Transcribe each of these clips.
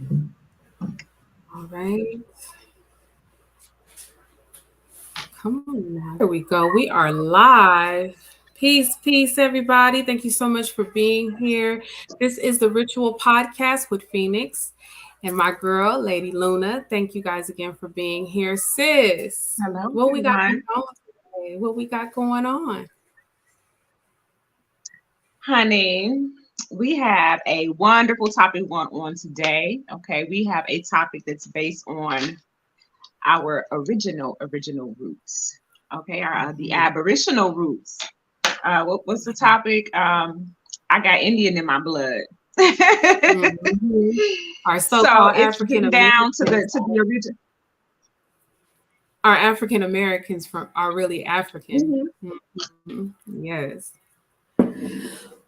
All right. Come on now. There we go. We are live. Peace, peace, everybody. Thank you so much for being here. This is the Ritual Podcast with Phoenix and my girl, Lady Luna. Thank you guys again for being here. Sis, Hello, what we got everyone. going on today? What we got going on? Honey, we have a wonderful topic going on today. Okay, we have a topic that's based on our original roots. Okay, our the aboriginal roots. What's the topic? I got Indian in my blood. Mhm. Our So so-called it's African getting down to Americans. the original. Our African Americans from are really African. Mhm. Yes.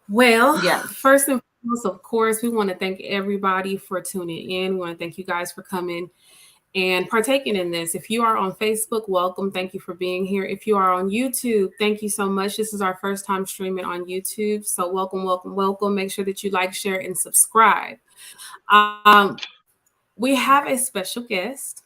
Well, Yeah. first and foremost, of course, we want to thank everybody for tuning in. We want to thank you guys for coming and partaking in this. If you are on Facebook, welcome. Thank you for being here. If you are on YouTube, thank you so much. This is our first time streaming on YouTube. So, welcome, welcome, welcome. Make sure that you like, share, and subscribe. Um, we have a special guest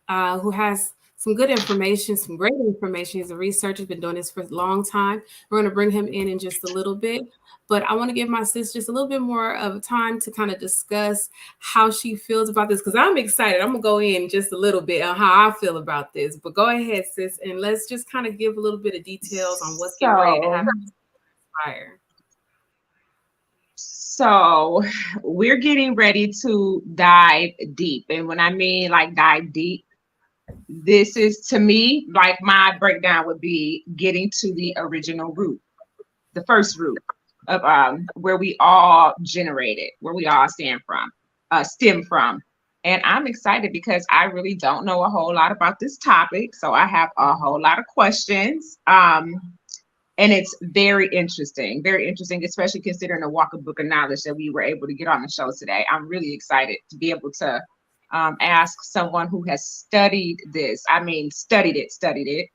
who has some good information, some great information. He's a researcher, been doing this for a long time. We're going to bring him in just a little bit. But I want to give my sis just a little bit more of time to kind of discuss how she feels about this because I'm excited. I'm going to go in just a little bit on how I feel about this. But go ahead, sis, and let's just kind of give a little bit of details on what's getting ready to So happen. Fire. So we're getting ready to dive deep. And when I mean like dive deep, this is to me like my breakdown would be getting to the original root, the first root of where we all generated, where we all stem from. And I'm excited because I really don't know a whole lot about this topic. So I have a whole lot of questions. And it's very interesting, especially considering the walk of book of knowledge that we were able to get on the show today. I'm really excited to be able to ask someone who has studied this. I mean, studied it.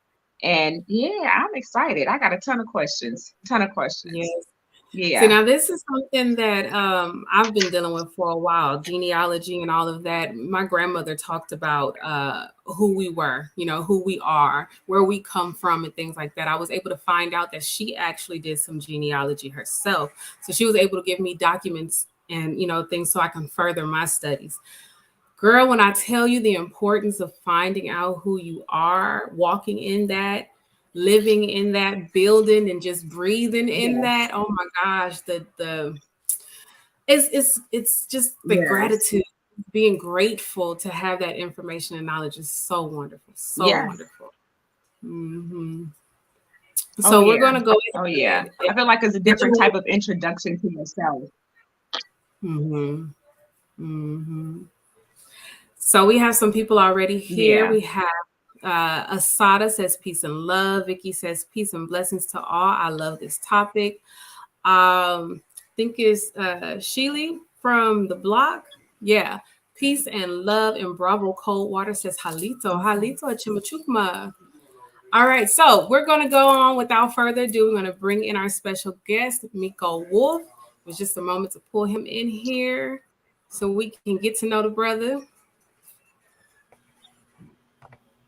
And yeah, I'm excited. I got a ton of questions, ton of questions. Yes. See, Yeah. now this is something that I've been dealing with for a while, genealogy and all of that. My grandmother talked about who we were, who we are, where we come from, and things like that. I was able to find out that she actually did some genealogy herself. So she was able to give me documents and, things so I can further my studies. Girl, when I tell you the importance of finding out who you are, walking in that, living in that, building and just breathing in Yes. that, oh my gosh, the it's just the Yes. gratitude, being grateful to have that information and knowledge is so wonderful, so Yes. wonderful. Hmm. Oh So we're yeah. gonna go Oh yeah. ahead. I feel like it's a different type of introduction to yourself. Hmm. Hmm. So we have some people already here. Yeah. We have Asada says peace and love. Vicky says peace and blessings to all. I love this topic. Think it's Sheely from the block. Yeah. Peace and love and Bravo Cold Water says Halito. Halito Chimachukma. All right, so we're gonna go on without further ado. We're gonna bring in our special guest, Micco Wolf. It was just a moment to pull him in here so we can get to know the brother.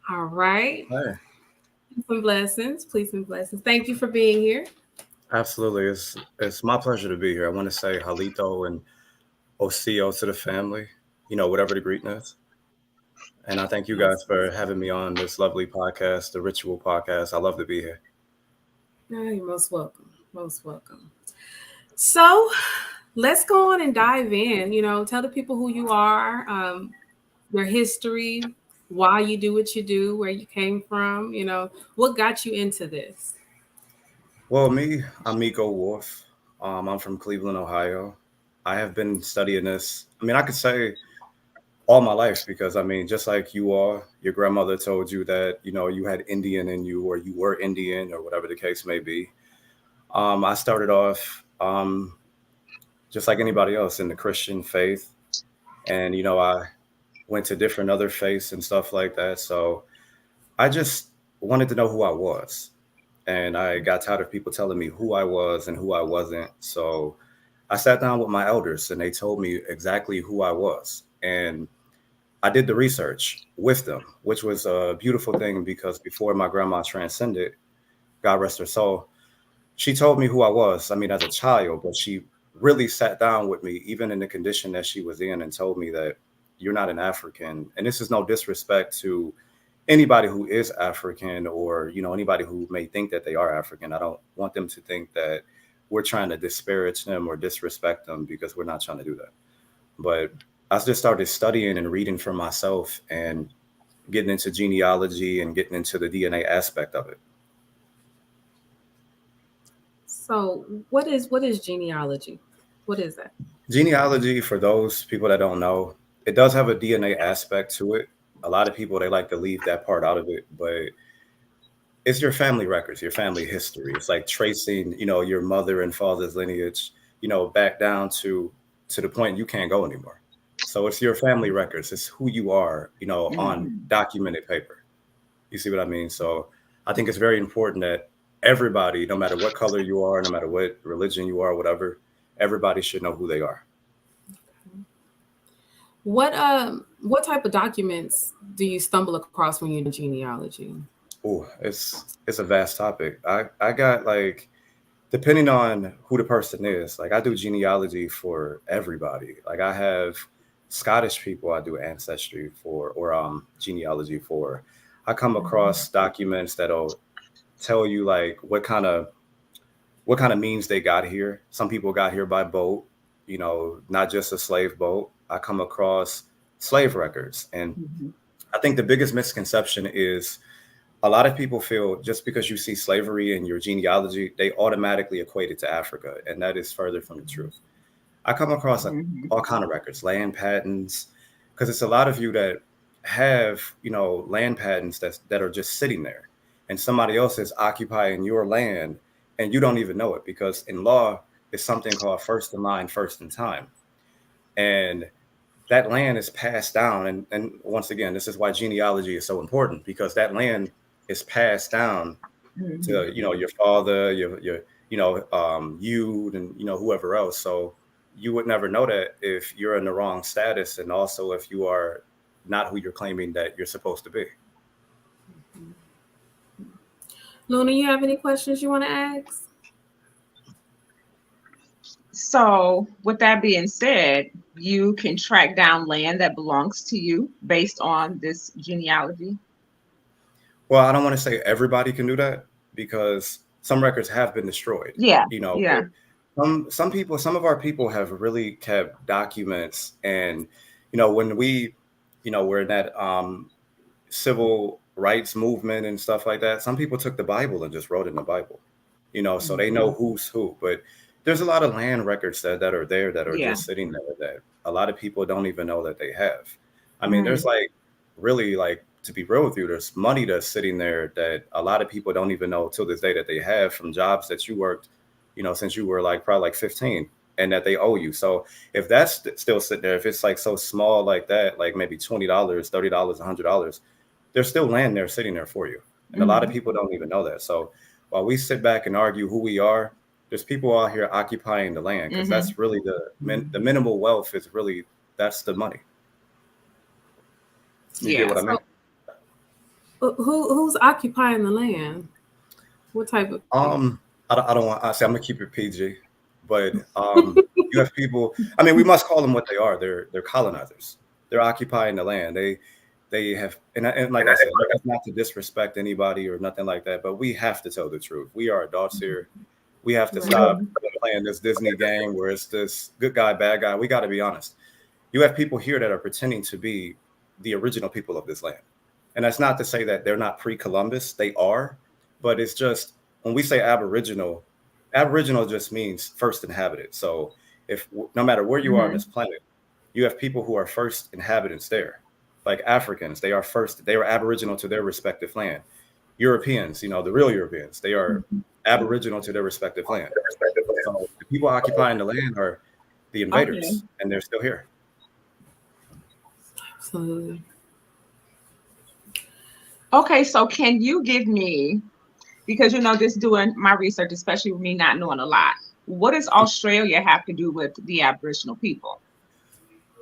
All right. Hey, Peace and blessings. Please and blessings. Thank you for being here. absolutely. It's my pleasure to be here. I want to say halito and osio to the family, whatever the greeting is. And I thank you guys Yes. for having me on this lovely podcast, the Ritual Podcast. I love to be here. No, you're most welcome. Most welcome. So let's go on and dive in. Tell the people who you are, your history, why you do what you do, where you came from, what got you into this. Well, I'm Micco Wolf. I'm from Cleveland, Ohio. I have been studying this. I mean, I could say all my life because just like you are, your grandmother told you that you had Indian in you, or you were Indian, or whatever the case may be. I started off just like anybody else in the Christian faith, and I went to different other faiths and stuff like that. So I just wanted to know who I was, and I got tired of people telling me who I was and who I wasn't. So I sat down with my elders, and they told me exactly who I was. And I did the research with them, which was a beautiful thing because before my grandma transcended, God rest her soul, she told me who I was. I mean, as a child, but she really sat down with me, even in the condition that she was in, and told me that you're not an African. And this is no disrespect to anybody who is African or, anybody who may think that they are African. I don't want them to think that we're trying to disparage them or disrespect them because we're not trying to do that. But I just started studying and reading for myself and getting into genealogy and getting into the DNA aspect of it. So what is genealogy? What is that? Genealogy, for those people that don't know, it does have a DNA aspect to it. A lot of people, they like to leave that part out of it, but it's your family records, your family history. It's like tracing, your mother and father's lineage, back down to the point you can't go anymore. So it's your family records. It's who you are, on documented paper. You see what I mean? So I think it's very important that everybody, no matter what color you are, no matter what religion you are, whatever, everybody should know who they are. What type of documents do you stumble across when you're in genealogy? Oh, it's a vast topic. I got like, depending on who the person is, like I do genealogy for everybody. Like I have Scottish people I do ancestry for or genealogy for. I come across documents that'll tell you like what kind of means they got here. Some people got here by boat, not just a slave boat. I come across slave records. And I think the biggest misconception is a lot of people feel just because you see slavery in your genealogy, they automatically equate it to Africa. And that is further from the truth. I come across all kind of records, land patents, because it's a lot of you that have, land patents that are just sitting there and somebody else is occupying your land and you don't even know it because in law, it's something called first in line, first in time. And that land is passed down. And once again, this is why genealogy is so important because that land is passed down to, your father, your you and, whoever else. So you would never know that if you're in the wrong status and also if you are not who you're claiming that you're supposed to be. Luna, you have any questions you want to ask? So, with that being said, you can track down land that belongs to you based on this genealogy. Well, I don't want to say everybody can do that because some records have been destroyed. Yeah. But some of our people have really kept documents, and when we're in that civil rights movement and stuff like that, some people took the Bible and just wrote in the Bible, so they know who's who. But there's a lot of land records that are there that are just sitting there that a lot of people don't even know that they have. I mean, there's like really like, to be real with you, there's money that's sitting there that a lot of people don't even know till this day that they have from jobs that you worked, since you were like probably like 15 and that they owe you. So if that's still sitting there, if it's like so small like that, like maybe $20, $30, $100, there's still land there sitting there for you. And a lot of people don't even know that. So while we sit back and argue who we are, there's people out here occupying the land because that's really the minimal wealth is really, that's the money. You get what I mean? Who's occupying the land? What type of? I don't want. I say I'm gonna keep it PG, but you have people. I mean, we must call them what they are. They're colonizers. They're occupying the land. They have, and like I said, that's not to disrespect anybody or nothing like that. But we have to tell the truth. We are adults here. We have to stop playing this Disney game where it's this good guy, bad guy. We got to be honest. You have people here that are pretending to be the original people of this land. And that's not to say that they're not pre-Columbus. They are. But it's just when we say Aboriginal just means first inhabited. So if no matter where you are on this planet, you have people who are first inhabitants there. Like Africans, they are Aboriginal to their respective land. Europeans, the real Europeans, they are Aboriginal to their respective land. So the people occupying the land are the invaders, and they're still here. Absolutely. Okay, so can you give me, because just doing my research, especially with me not knowing a lot, what does Australia have to do with the Aboriginal people?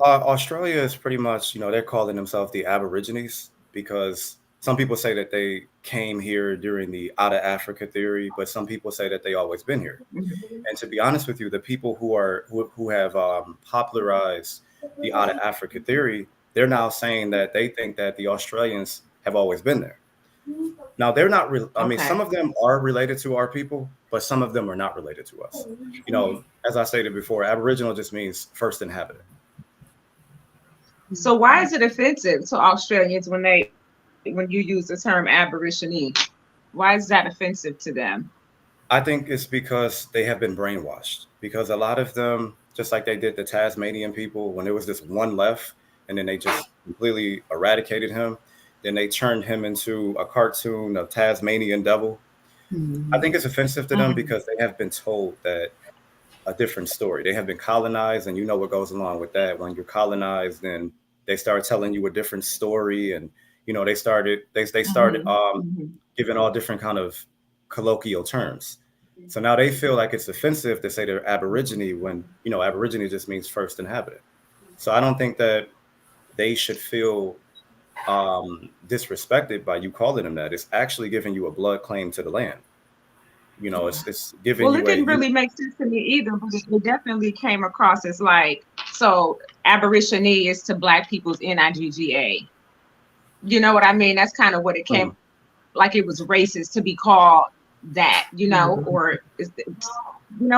Australia is pretty much, they're calling themselves the Aborigines because some people say that they came here during the out of Africa theory, but some people say that they always been here. Mhm. And to be honest with you, the people who have popularized the out of Africa theory, they're now saying that they think that the Australians have always been there. Now they're not. I mean, Okay. some of them are related to our people, but some of them are not related to us. As I stated before, Aboriginal just means first inhabitant. So why is it offensive to Australians when you use the term Aborigine? Why is that offensive to them? I think it's because they have been brainwashed. Because a lot of them, just like they did the Tasmanian people, when there was this one left, and then they just completely eradicated him, then they turned him into a cartoon of Tasmanian devil. I think Mhm. it's offensive to them Mhm. because they have been told that a different story. They have been colonized, and you know what goes along with that. When you're colonized, then they start telling you a different story, and they started Mhm. Mhm. giving all different kind of colloquial terms. So now they feel like it's offensive to say they're Aborigine when Aborigine just means first inhabitant. So I don't think that they should feel disrespected by you calling them that. It's actually giving you a blood claim to the land. It's giving Well, it you a didn't really make sense to me either, but it definitely came across as like, so Aborigine is to Black people's Nigga. You know what I mean? That's kind of what it came, Mhm. like it was racist to be called that, or you know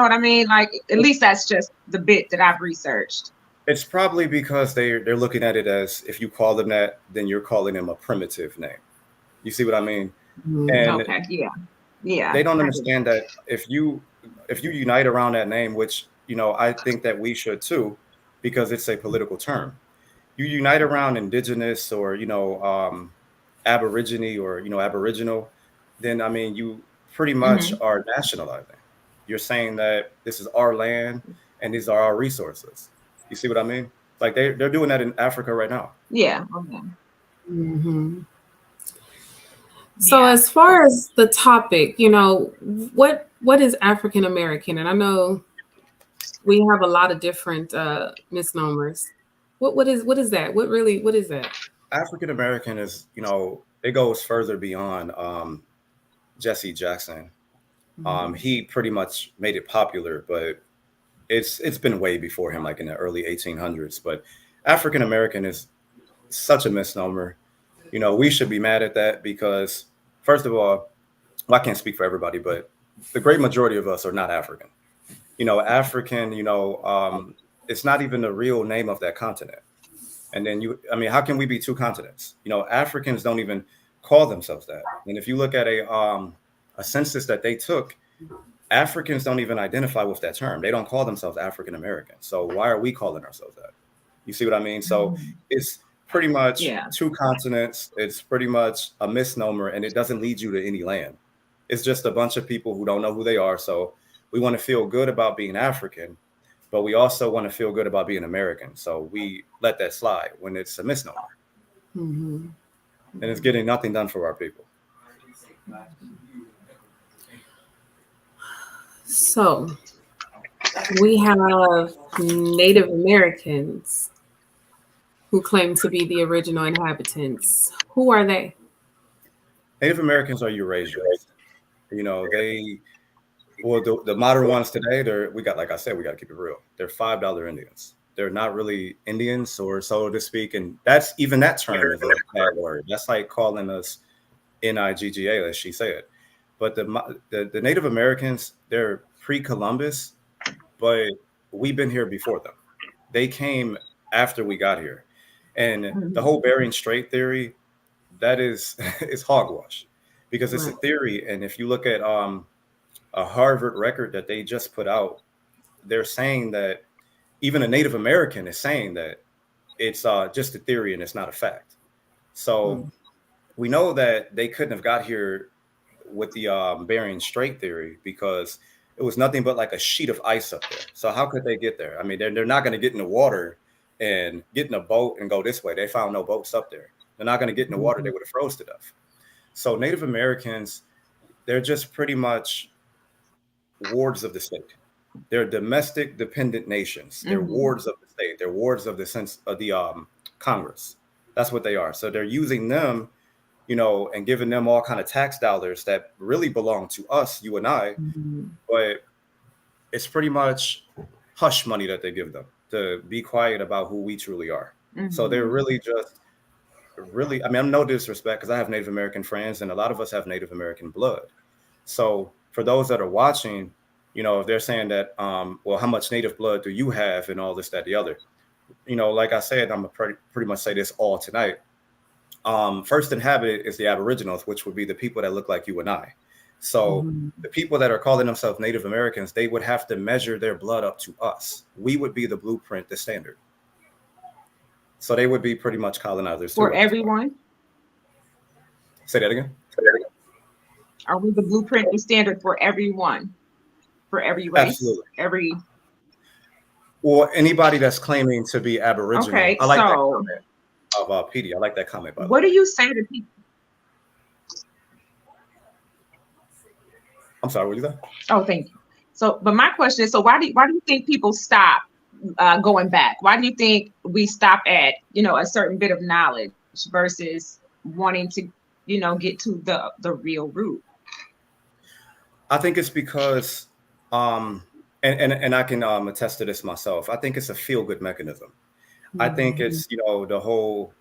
what I mean? Like, at least that's just the bit that I've researched. It's probably because they're looking at it as if you call them that, then you're calling them a primitive name. You see what I mean? Mhm. And Okay, yeah, yeah, they don't I get understand that if you unite around that name, which I think that we should too, because it's a political term. You unite around indigenous or aborigine or aboriginal, then I mean you pretty it. much are nationalizing. You're saying that this is our land and these are our resources. You see what I mean? Like they're doing that in Africa right now. Yeah, okay. Mhm. So Yeah. as far as the topic, what is African American? And I know we have a lot of different misnomers. What is that? What is that? African American is, it goes further beyond Jesse Jackson. Mhm. He pretty much made it popular, but it's been way before him, like in the early 1800s. But African American is such a misnomer. We should be mad at that because, first of all, well, I can't speak for everybody, but the great majority of us are not African. African, it's not even the real name of that continent. And then I mean, how can we be two continents? Africans don't even call themselves that. And if you look at a census that they took, Africans don't even identify with that term. They don't call themselves African American. So why are we calling ourselves that? You see what I mean? So Mhm. it's pretty much Yeah. two continents. It's pretty much a misnomer, and it doesn't lead you to any land. It's just a bunch of people who don't know who they are. So we want to feel good about being African, but we also want to feel good about being American. So we let that slide when it's a misnomer, Mhm. and it's getting nothing done for our people. So we have Native Americans who claim to be the original inhabitants. Who are they? Native Americans are Eurasians. They Well, the modern ones today, we got, like I said, we got to keep it real. They're $5 Indians. They're not really Indians, or so to speak. And that's even that term is a bad word. That's like calling us Nigga, as she said. But the Native Americans, they're pre-Columbus, but we've been here before them. They came after we got here, and the Mhm. whole Bering Strait theory, that is is hogwash because it's a Right. theory. And if you look at a Harvard record that they just put out, they're saying that even a Native American is saying that it's just a theory and it's not a fact. So Mm. we know that they couldn't have got here with the Bering Strait theory because it was nothing but like a sheet of ice up there. So how could they get there? I mean, they're not going to get in the water and get in a boat and go this way. They found no boats up there. They're not going to get in the water. They Mhm. would have froze to death. So Native Americans, they're just pretty much wards of the state. They're domestic dependent nations. They're Mhm. wards of the state. They're wards of the sense of the Congress. That's what they are. So they're using them, and giving them all kind of tax dollars that really belong to us, you and I, but it's pretty much hush money that they give them to be quiet about who we truly are. So they're really just really, I mean, I'm no disrespect because I have Native American friends and a lot of us have Native American blood. So for those that are watching, if they're saying that, well, how much Native blood do you have and all this, that, the other, like I said, I'm gonna pretty much say this all tonight. First inhabited is the Aboriginals, which would be the people that look like you and I. So the people that are calling themselves Native Americans, they would have to measure their blood up to us. We would be the blueprint, the standard. So they would be pretty much colonizers for everyone. Say that again. Are we the blueprint, the standard for everyone, for every race, absolutely, or anybody that's claiming to be Aboriginal? Okay, I like that comment of PD. I like that comment. By what do you say to people? I'm sorry, what you say? Oh, thank you. So, but my question is, so why do you think people stop going back? Why do you think we stop at a certain bit of knowledge versus wanting to get to the real root? I think it's because and I can attest to this myself. I think it's a feel-good mechanism. I think it's the whole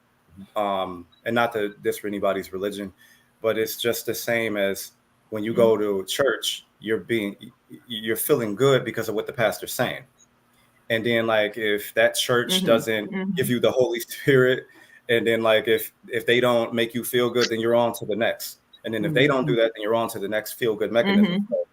and not to diss for anybody's religion, but it's just the same as when you go to church, you're feeling good because of what the pastor's saying. And then like if that church doesn't give you the Holy Spirit, and then like if they don't make you feel good, then you're on to the next. And then if they don't do that, then you're on to the next feel-good mechanism. So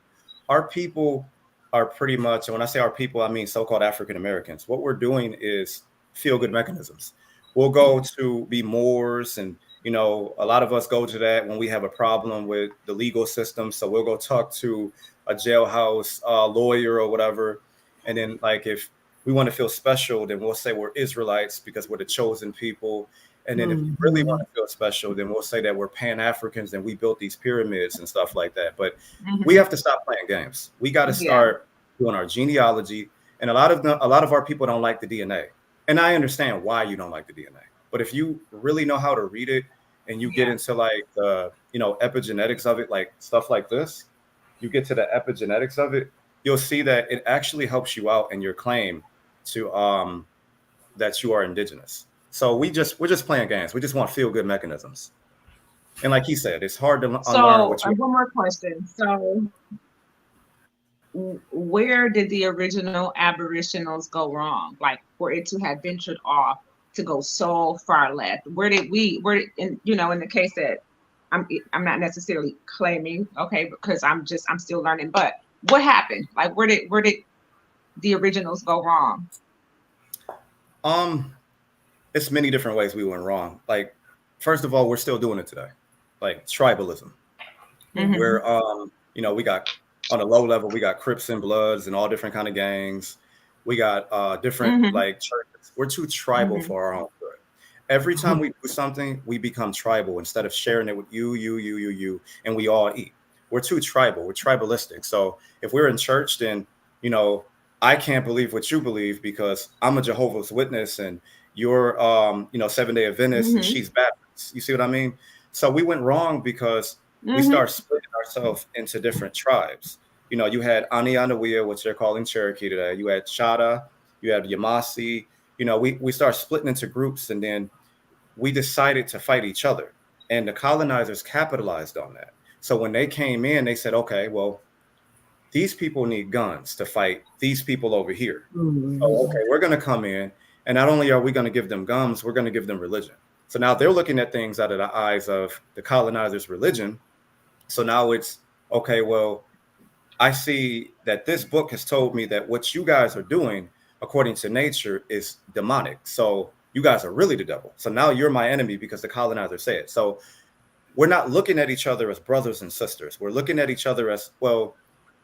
our people are pretty much, and when I say our people, I mean so-called African Americans. What we're doing is feel-good mechanisms. We'll go to be Moors, and a lot of us go to that when we have a problem with the legal system. So we'll go talk to a jailhouse lawyer or whatever. And then like if we want to feel special, then we'll say we're Israelites because we're the chosen people. And then if you really want to feel special, then we'll say that we're Pan-Africans and we built these pyramids and stuff like that. But we have to stop playing games. We got to start doing our genealogy. And a lot of our people don't like the DNA. And I understand why you don't like the DNA. But if you really know how to read it and you get into like the, epigenetics of it, like stuff like this, you get to the epigenetics of it, you'll see that it actually helps you out in your claim to that you are indigenous. So we're just playing games. We just want feel-good mechanisms. And like he said, it's hard to unlearn what you... one more question. So where did the original Aboriginals go wrong? Like for it to have ventured off to go so far left? Where did in the case that I'm not necessarily claiming, okay, because I'm still learning, but what happened? Like where did the originals go wrong? It's many different ways we went wrong. Like, first of all, we're still doing it today. Like tribalism. Where we got on a low level, we got Crips and Bloods and all different kind of gangs. We got different like churches. We're too tribal for our own good. Every time we do something, we become tribal instead of sharing it with you, and we all eat. We're too tribal. We're tribalistic. So if we're in church, then I can't believe what you believe because I'm a Jehovah's Witness and you're Seventh-day Adventist and she's Baptist. You see what I mean? So we went wrong because we started splitting ourselves into different tribes. You had Anianawea, which they're calling Cherokee today. You had Chada, you had Yamasi. We started splitting into groups, and then we decided to fight each other. And the colonizers capitalized on that. So when they came in, they said, okay, well, these people need guns to fight these people over here. So, okay, we're going to come in, and not only are we going to give them guns, we're going to give them religion. So now they're looking at things out of the eyes of the colonizers' religion. So now it's, okay, well, I see that this book has told me that what you guys are doing, according to nature, is demonic. So you guys are really the devil. So now you're my enemy because the colonizer said. So we're not looking at each other as brothers and sisters. We're looking at each other as, well,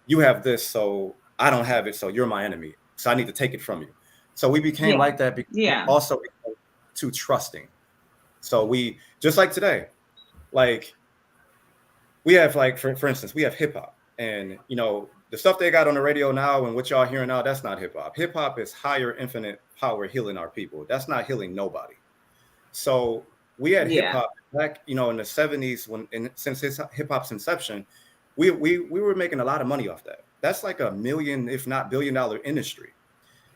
you have this, so I don't have it, so you're my enemy. So I need to take it from you. So we became like that because we also became too trusting. So we, just like today, like we have like, for instance, we have hip hop, and the stuff they got on the radio now and what y'all hearing now, that's not hip hop. Hip hop is higher infinite power healing our people. That's not healing nobody. So we had hip Yeah. hop back, in the 70s since hip hop's inception, we were making a lot of money off that. That's like $1 million, if not $1 billion industry.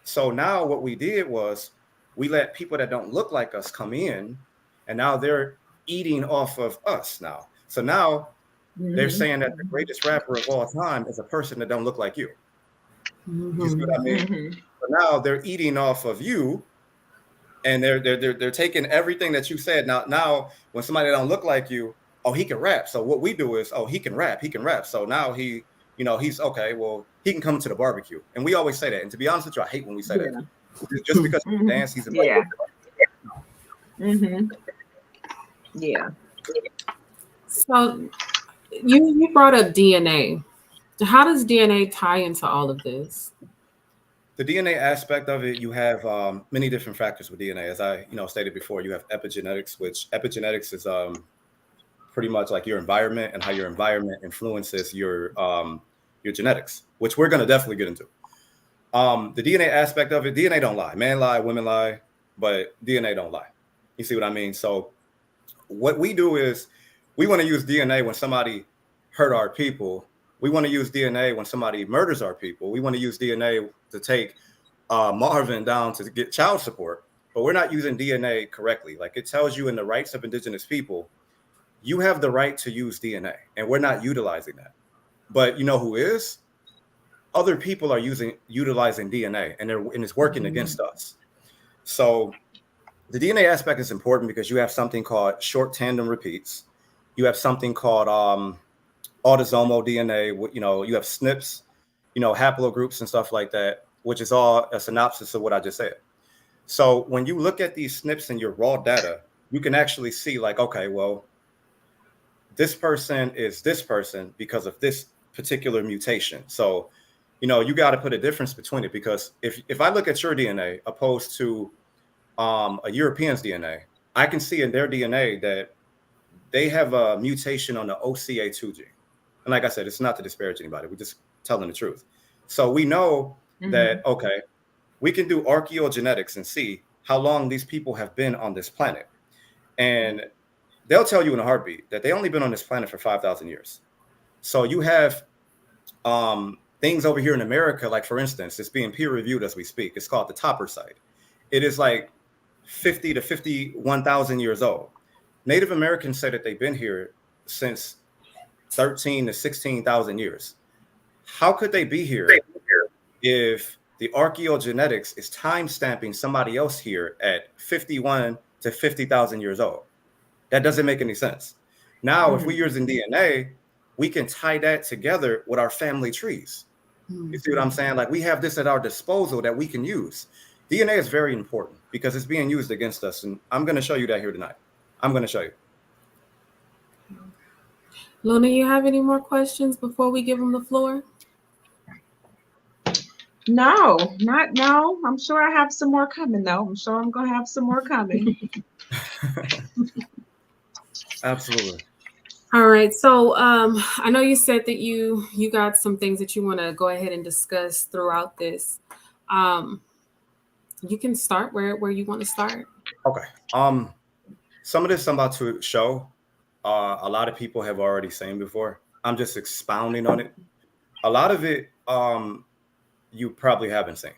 So now what we did was we let people that don't look like us come in, and now they're eating off of us now. So now they're saying that the greatest rapper of all time is a person that don't look like you. You see what I mean? So now they're eating off of you, and they're taking everything that you said. Now when somebody don't look like you, oh, he can rap. So what we do is, oh, he can rap. So now he's okay. Well, he can come to the barbecue, and we always say that. And to be honest with you, I hate when we say that. Just because he can dance, he's yeah. Yeah. So you brought up DNA. How does DNA tie into all of this? The DNA aspect of it, you have many different factors with DNA. As I stated before, you have epigenetics, which epigenetics is pretty much like your environment and how your environment influences your genetics, which we're going to definitely get into. The DNA aspect of it, DNA don't lie. Men lie, women lie, but DNA don't lie. You see what I mean? So what we do is we want to use DNA when somebody hurt our people. We want to use DNA when somebody murders our people. We want to use DNA to take Marvin down to get child support, but we're not using DNA correctly. Like it tells you in the rights of indigenous people, you have the right to use DNA, and we're not utilizing that. But you know who is? Other people are utilizing DNA, and it's working against us. So the DNA aspect is important because you have something called short tandem repeats. You have something called autosomal DNA. You have SNPs, haplogroups and stuff like that, which is all a synopsis of what I just said. So when you look at these SNPs in your raw data, you can actually see like, okay, well, this person is this person because of this particular mutation. So, you got to put a difference between it, because if I look at your DNA opposed to a European's DNA, I can see in their DNA that they have a mutation on the OCA2 gene. And like I said, it's not to disparage anybody. We're just telling the truth. So we know that, okay, we can do archaeogenetics and see how long these people have been on this planet. And they'll tell you in a heartbeat that they only been on this planet for 5,000 years. So you have things over here in America, like for instance, it's being peer reviewed as we speak. It's called the Topper site. It is like 50 to 51,000 years old. Native Americans say that they've been here since 13 to 16,000 years. How could they be here if the archaeogenetics is time stamping somebody else here at 51 to 50,000 years old? That doesn't make any sense. Now, if we're using DNA, we can tie that together with our family trees. You see what I'm saying? Like we have this at our disposal that we can use. DNA is very important because it's being used against us. And I'm going to show you that here tonight. I'm going to show you. Luna, you have any more questions before we give them the floor? No. I'm sure I have some more coming though. I'm sure I'm going to have some more coming. Absolutely. All right. So I know you said that you got some things that you want to go ahead and discuss throughout this. You can start where you want to start. Okay. Some of this I'm about to show, a lot of people have already seen before. I'm just expounding on it. A lot of it you probably haven't seen.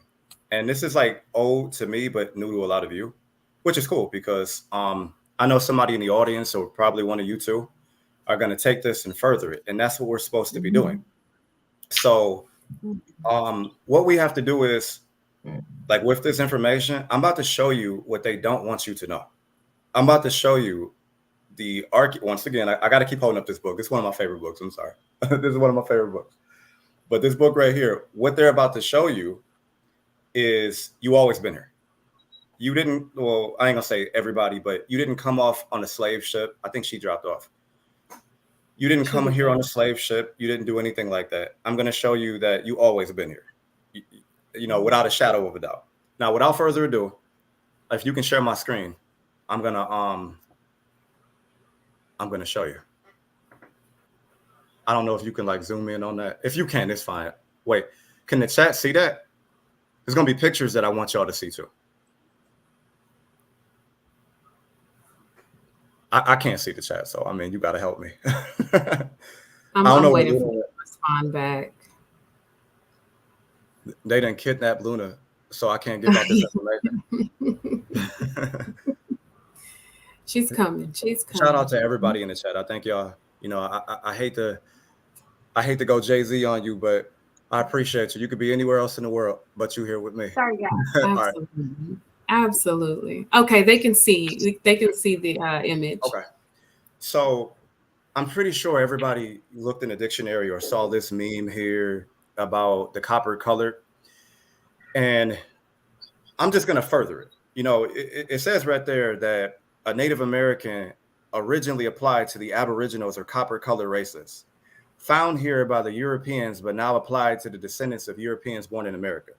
And this is like old to me, but new to a lot of you, which is cool because I know somebody in the audience, or probably one of you two, are going to take this and further it. And that's what we're supposed to be doing. So what we have to do is, like with this information, I'm about to show you what they don't want you to know. I'm about to show you once again, I got to keep holding up this book. It's one of my favorite books. I'm sorry. This is one of my favorite books. But this book right here, what they're about to show you is you always been here. You didn't, well, I ain't gonna say everybody, but you didn't come off on a slave ship. I think she dropped off. You didn't come here on a slave ship. You didn't do anything like that. I'm going to show you that you always been here, without a shadow of a doubt. Now, without further ado, if you can share my screen, I'm going to show you. I don't know if you can like zoom in on that. If you can, it's fine. Wait, can the chat see that? There's gonna be pictures that I want y'all to see too. I can't see the chat, so I mean, you gotta help me. I'm waiting for you to respond back. They didn't kidnap Luna, so I can't give out this information. She's coming. She's coming. Shout out to everybody in the chat. I think y'all, you know, I hate to go Jay-Z on you, but I appreciate you. You could be anywhere else in the world, but you here with me. Sorry, guys. Absolutely. Right. Absolutely. Okay, they can see the image. Okay. So I'm pretty sure everybody looked in the dictionary or saw this meme here about the copper color. And I'm just going to further it. You know, it says right there that a Native American originally applied to the Aboriginals or copper color races, found here by the Europeans, but now applied to the descendants of Europeans born in America.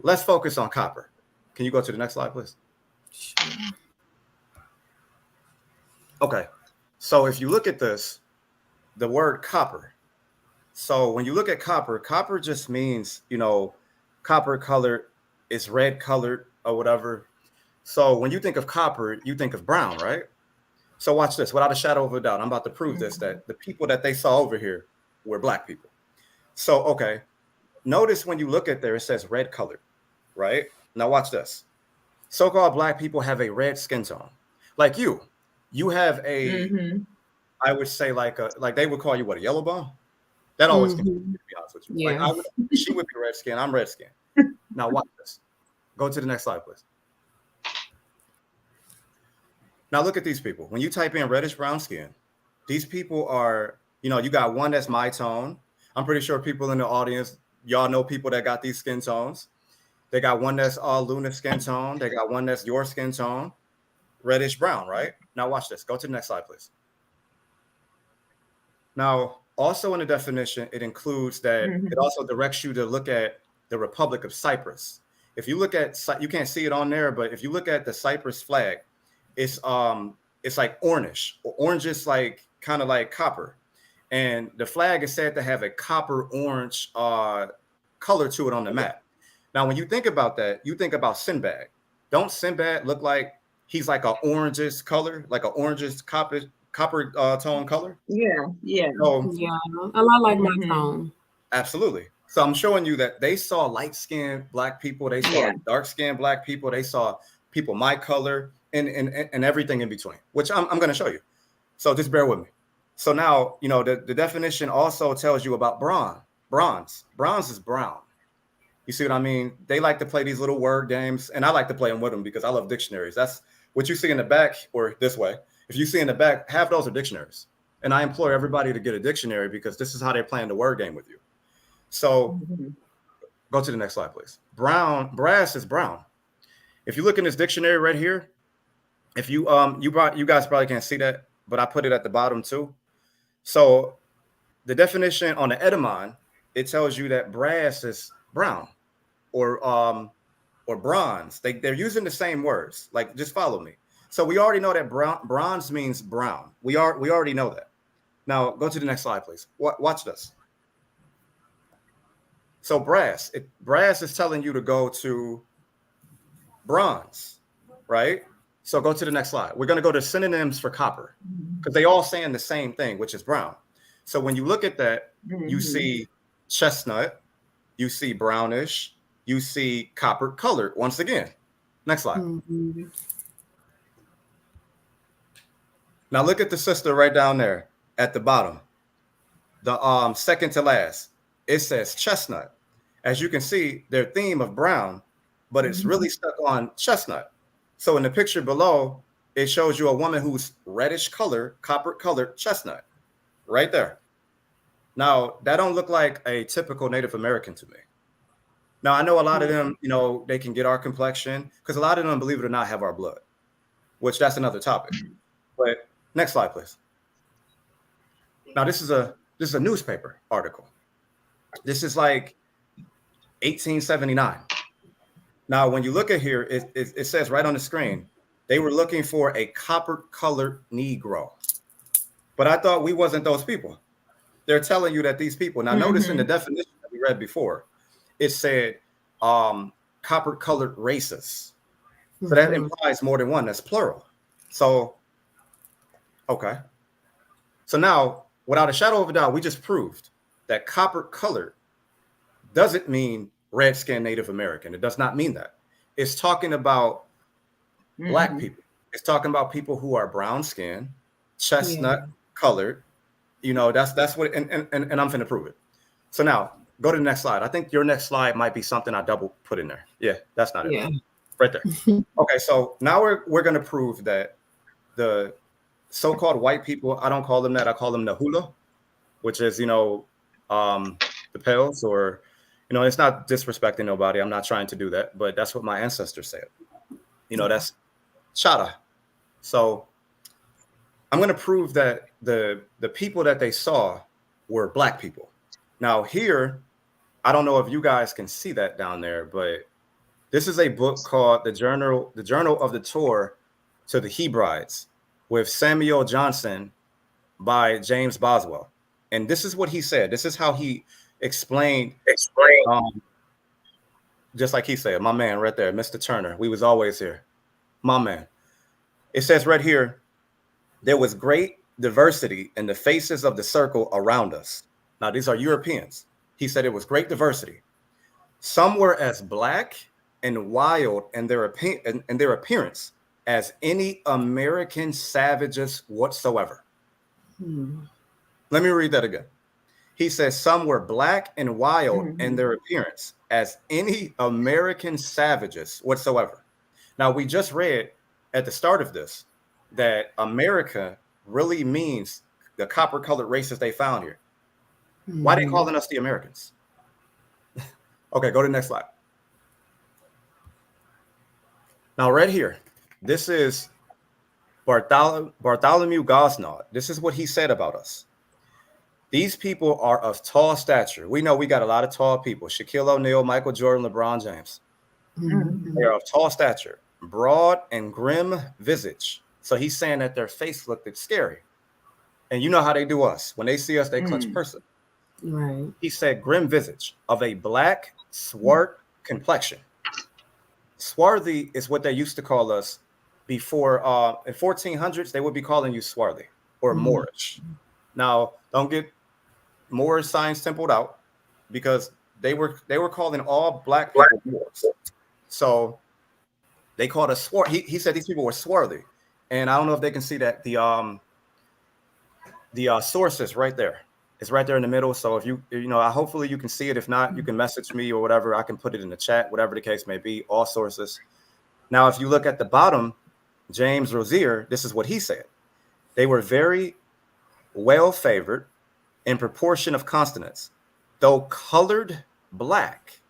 Let's focus on copper. Can you go to the next slide, please? Sure. Okay. So if you look at this, the word copper. So when you look at copper, copper just means, you know, copper color is red colored or whatever. So when you think of copper, you think of brown, right? So watch this. Without a shadow of a doubt, I'm about to prove this, that the people that they saw over here were black people. So, okay. Notice when you look at there, it says red colored, right? Now watch this. So-called black people have a red skin tone. Like you have a, I would say like they would call you what, a yellow bone? That always can be, to be honest with you. Yeah. Like she would be red skin, I'm red skin. Now watch this. Go to the next slide, please. Now look at these people. When you type in reddish brown skin, these people are, you know, you got one that's my tone. I'm pretty sure people in the audience, y'all know people that got these skin tones. They got one that's Luna skin tone. They got one that's your skin tone, reddish brown, right? Now watch this. Go to the next slide, please. Now, also in the definition, it includes that it also directs you to look at the Republic of Cyprus. If you look at, you can't see it on there, but if you look at the Cyprus flag, it's like orangish. Orange is like kind of like copper, and the flag is said to have a copper orange color to it on the map. Now, when you think about that, you think about Sinbad. Don't Sinbad look like he's like an orangish color, like an orangish copper tone color? Yeah. So, yeah, a lot like my tone. Absolutely. So I'm showing you that they saw light-skinned black people, they saw dark-skinned black people, they saw people my color, and everything in between, which I'm going to show you. So just bear with me. So now, you know, the definition also tells you about bronze. Bronze is brown. You see what I mean? They like to play these little word games, and I like to play them with them because I love dictionaries. That's what you see in the back, or this way. If you see in the back, half those are dictionaries. And I implore everybody to get a dictionary because this is how they're playing the word game with you. So go to the next slide, please. Brass is brown. If you look in this dictionary right here, if you you guys probably can't see that, but I put it at the bottom too. So the definition on the etymon, it tells you that brass is brown or bronze. They're using the same words. Like, just follow me. So we already know that bronze means brown. We already know that. Now go to the next slide, please. Watch this. So brass is telling you to go to bronze, right? So go to the next slide. We're going to go to synonyms for copper because they all saying the same thing, which is brown. So when you look at that, you see chestnut, you see brownish, you see copper colored. Once again, next slide. Now look at the sister right down there at the bottom, the second to last. It says chestnut. As you can see, their theme of brown, but it's really stuck on chestnut. So in the picture below, it shows you a woman who's reddish color, copper colored chestnut, right there. Now that don't look like a typical Native American to me. Now I know a lot of them, you know, they can get our complexion because a lot of them, believe it or not, have our blood, which that's another topic. But next slide, please. Now this is a newspaper article. This is like 1879. Now, when you look at here, it says right on the screen, they were looking for a copper-colored Negro. But I thought we wasn't those people. They're telling you that these people. Now, notice in the definition that we read before, it said copper colored races. So that implies more than one. That's plural. So, okay. So now, without a shadow of a doubt, we just proved that copper colored doesn't mean red skinned Native American. It does not mean that. It's talking about Black people. It's talking about people who are brown skinned, chestnut colored. You know, that's what, and I'm finna prove it. So now go to the next slide. I think your next slide might be something I double put in there. Yeah, that's not it. Right there. Okay, so now we're gonna prove that the so-called white people, I don't call them that, I call them the hula, which is, you know, the pales, or, you know, it's not disrespecting nobody. I'm not trying to do that, but that's what my ancestors said. You know, that's chada. So I'm going to prove that the people that they saw were Black people. Now here, I don't know if you guys can see that down there, but this is a book called The Journal of the Tour to the Hebrides with Samuel Johnson by James Boswell. And this is what he said. This is how he explained. Just like he said, my man right there, Mr. Turner, we was always here. My man. It says right here, there was great diversity in the faces of the circle around us. Now, these are Europeans. He said it was great diversity. Some were as black and wild in their appearance as any American savages whatsoever. Let me read that again. He says some were black and wild in their appearance as any American savages whatsoever. Now, we just read at the start of this that America really means the copper-colored races they found here. Why are they calling us the Americans? Okay, go to the next slide. Now, right here, this is Bartholomew Gosnod. This is what he said about us. These people are of tall stature. We know we got a lot of tall people. Shaquille O'Neal, Michael Jordan, LeBron James. They are of tall stature, broad and grim visage. So he's saying that their face looked scary. And you know how they do us. When they see us, they clutch person. Right. He said grim visage of a black, swart complexion. Swarthy is what they used to call us before. In 1400s, they would be calling you swarthy or Moorish. Now, don't get Moorish signs templed out, because they were calling all black people Moors. So they called us swart. He said these people were swarthy, and I don't know if they can see that the source is right there. It's right there in the middle. So if you know, hopefully you can see it. If not, you can message me or whatever. I can put it in the chat, whatever the case may be. All sources. Now, if you look at the bottom, James Rosier, this is what he said. They were very well favored in proportion of consonants, though colored black,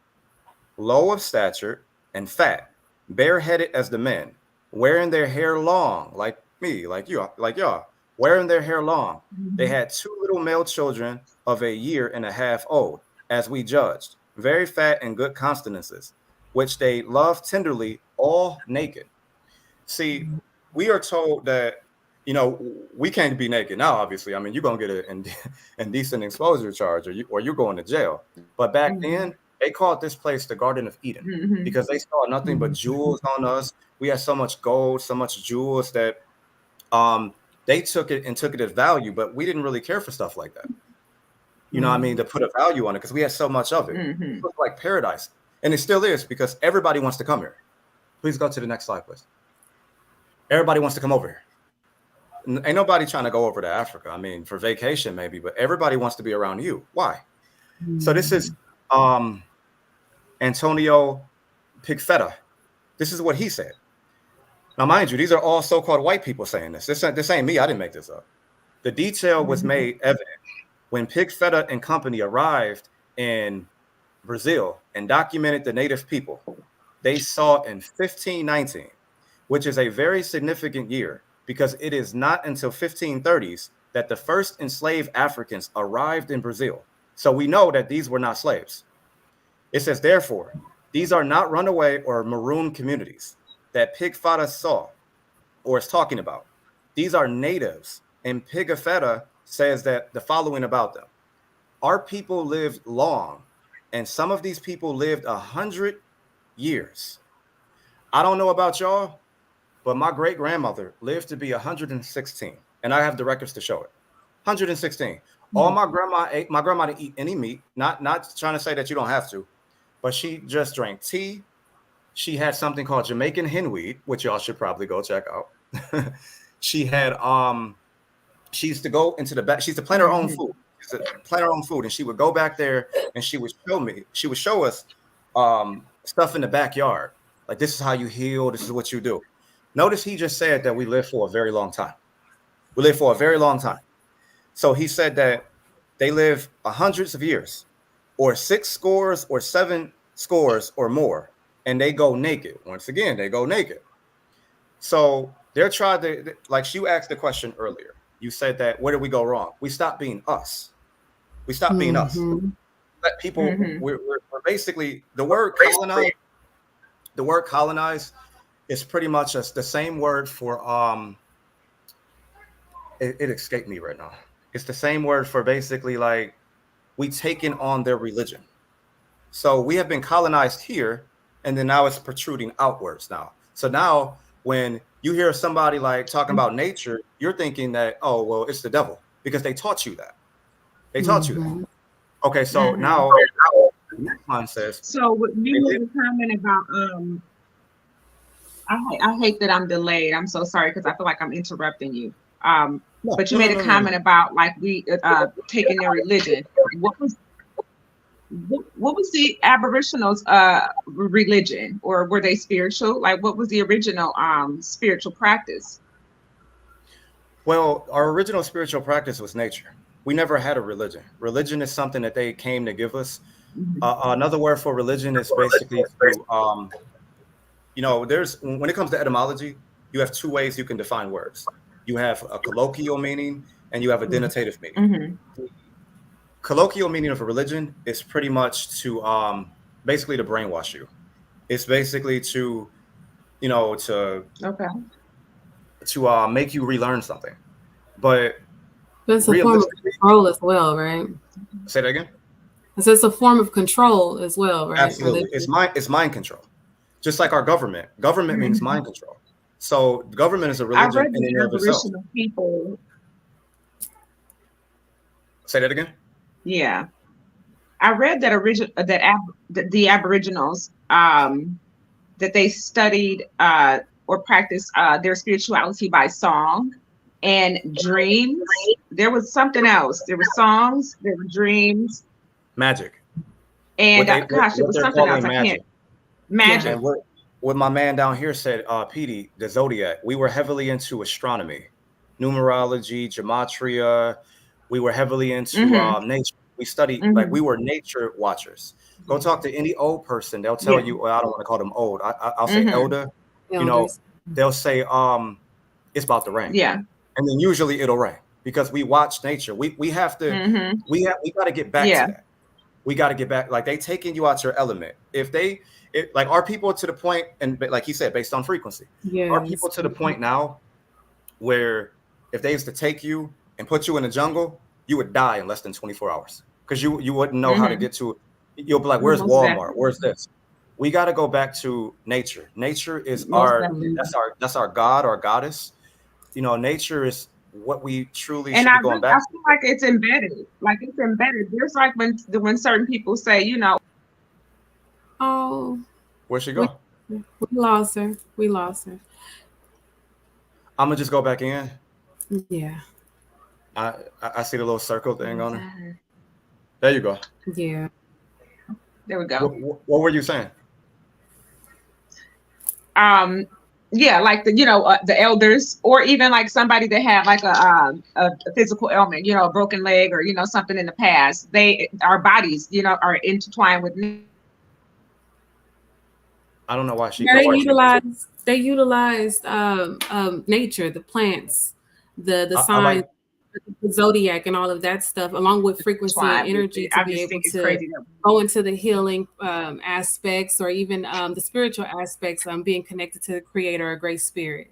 low of stature and fat, bareheaded as the men, wearing their hair long, like me, like you, like y'all, wearing their hair long. They had 2 little male children of a year and a half old, as we judged, very fat and good consonances, which they loved tenderly, all naked. See, we are told that, you know, we can't be naked now, obviously. I mean, you're going to get an indecent exposure charge, or you're going to jail. But back then, they called this place the Garden of Eden, because they saw nothing but jewels on us. We had so much gold, so much jewels that they took it as value, but we didn't really care for stuff like that. You know what I mean? To put a value on it, because we had so much of it. It looked like paradise. And it still is, because everybody wants to come here. Please go to the next slide, please. Everybody wants to come over here. Ain't nobody trying to go over to Africa. I mean, for vacation maybe, but everybody wants to be around you. Why? So this is Antonio Pigfetta. This is what he said. Now, mind you, these are all so-called white people saying this. This ain't me. I didn't make this up. The detail was made evident when Pigfetta and company arrived in Brazil and documented the native people. They saw in 1519, which is a very significant year, because it is not until 1530s that the first enslaved Africans arrived in Brazil. So we know that these were not slaves. It says, therefore, these are not runaway or maroon communities that Pigfetta saw or is talking about. These are natives. And Pigfetta says that the following about them. Our people lived long and some of these people lived 100 years. I don't know about y'all, but my great grandmother lived to be 116, and I have the records to show it. 116. All my grandma ate. My grandma didn't eat any meat. Not trying to say that you don't have to, but she just drank tea. She had something called Jamaican henweed, which y'all should probably go check out. She had she used to go into the back. She used to plant her own food. She used to plant her own food, and she would go back there and she would show us stuff in the backyard. Like, this is how you heal. This is what you do. Notice he just said that we live for a very long time. We live for a very long time. So he said that they live hundreds of years, or 6 scores, or 7 scores, or more, and they go naked. Once again, they go naked. So they're trying to, like you asked the question earlier. You said that, where did we go wrong? We stopped being us. We stopped being us. Let people. We're basically the word colonize. The word colonize is pretty much the same word for it escaped me right now. It's the same word for basically like we taken on their religion. So we have been colonized here, and then now it's protruding outwards now. So now when you hear somebody like talking about nature, you're thinking that, oh, well, it's the devil, because they taught you that. They taught you that. Okay, so now next one says. So what you made a comment about I hate that I'm delayed. I'm so sorry because I feel like I'm interrupting you. But you made a comment about like we taking their religion. What was the Aboriginals' religion, or were they spiritual? Like, what was the original spiritual practice? Well, our original spiritual practice was nature. We never had a religion. Religion is something that they came to give us. Another word for religion is basically to, there's, when it comes to etymology, you have 2 ways you can define words. You have a colloquial meaning and you have a denotative meaning. Colloquial meaning of a religion is pretty much to basically to brainwash you. It's basically to make you relearn something. But it's a form of control as well, right? Say that again. So it's a form of control as well, right? Absolutely. It's mind control. Just like our government. Government means mind control. So government is a religion. I read the Aboriginal people. Say that again. Yeah, I read that the Aboriginals that they studied or practiced their spirituality by song and dreams. There was something else. There were songs. There were dreams. Magic. And it was something else. Magic. I can't. Magic. And what my man down here said, Petey, the zodiac. We were heavily into astronomy, numerology, gematria. We were heavily into nature. We studied, like we were nature watchers. Go talk to any old person. They'll tell you, well, I don't want to call them old. I'll say elder. They'll say, it's about to rain. Yeah. And then usually it'll rain because we watch nature. We have to, we got to get back to that. We got to get back. Like, they taking you out your element. Like, are people to the point, and like he said, based on frequency, are people to the point now where if they used to take you and put you in the jungle, you would die in less than 24 hours because you wouldn't know how to get to it. You'll be like, where's Walmart? Where's this? We got to go back to nature. Nature is that's our God, our goddess. Nature is what we truly should be going back to. I feel like it's embedded. Like, it's embedded. There's like when certain people say, oh, where'd she go? We lost her. I'm gonna just go back in. Yeah. I see the little circle thing on her. There you go. Yeah. There we go. What were you saying? Like the elders, or even like somebody that had like a physical ailment, a broken leg, or something in the past. Our bodies, are intertwined with. I don't know why she. They utilized nature, the plants, the signs, the zodiac, and all of that stuff, along with frequency and energy, to be able to go into the healing aspects, or even the spiritual aspects, being connected to the Creator, a great spirit.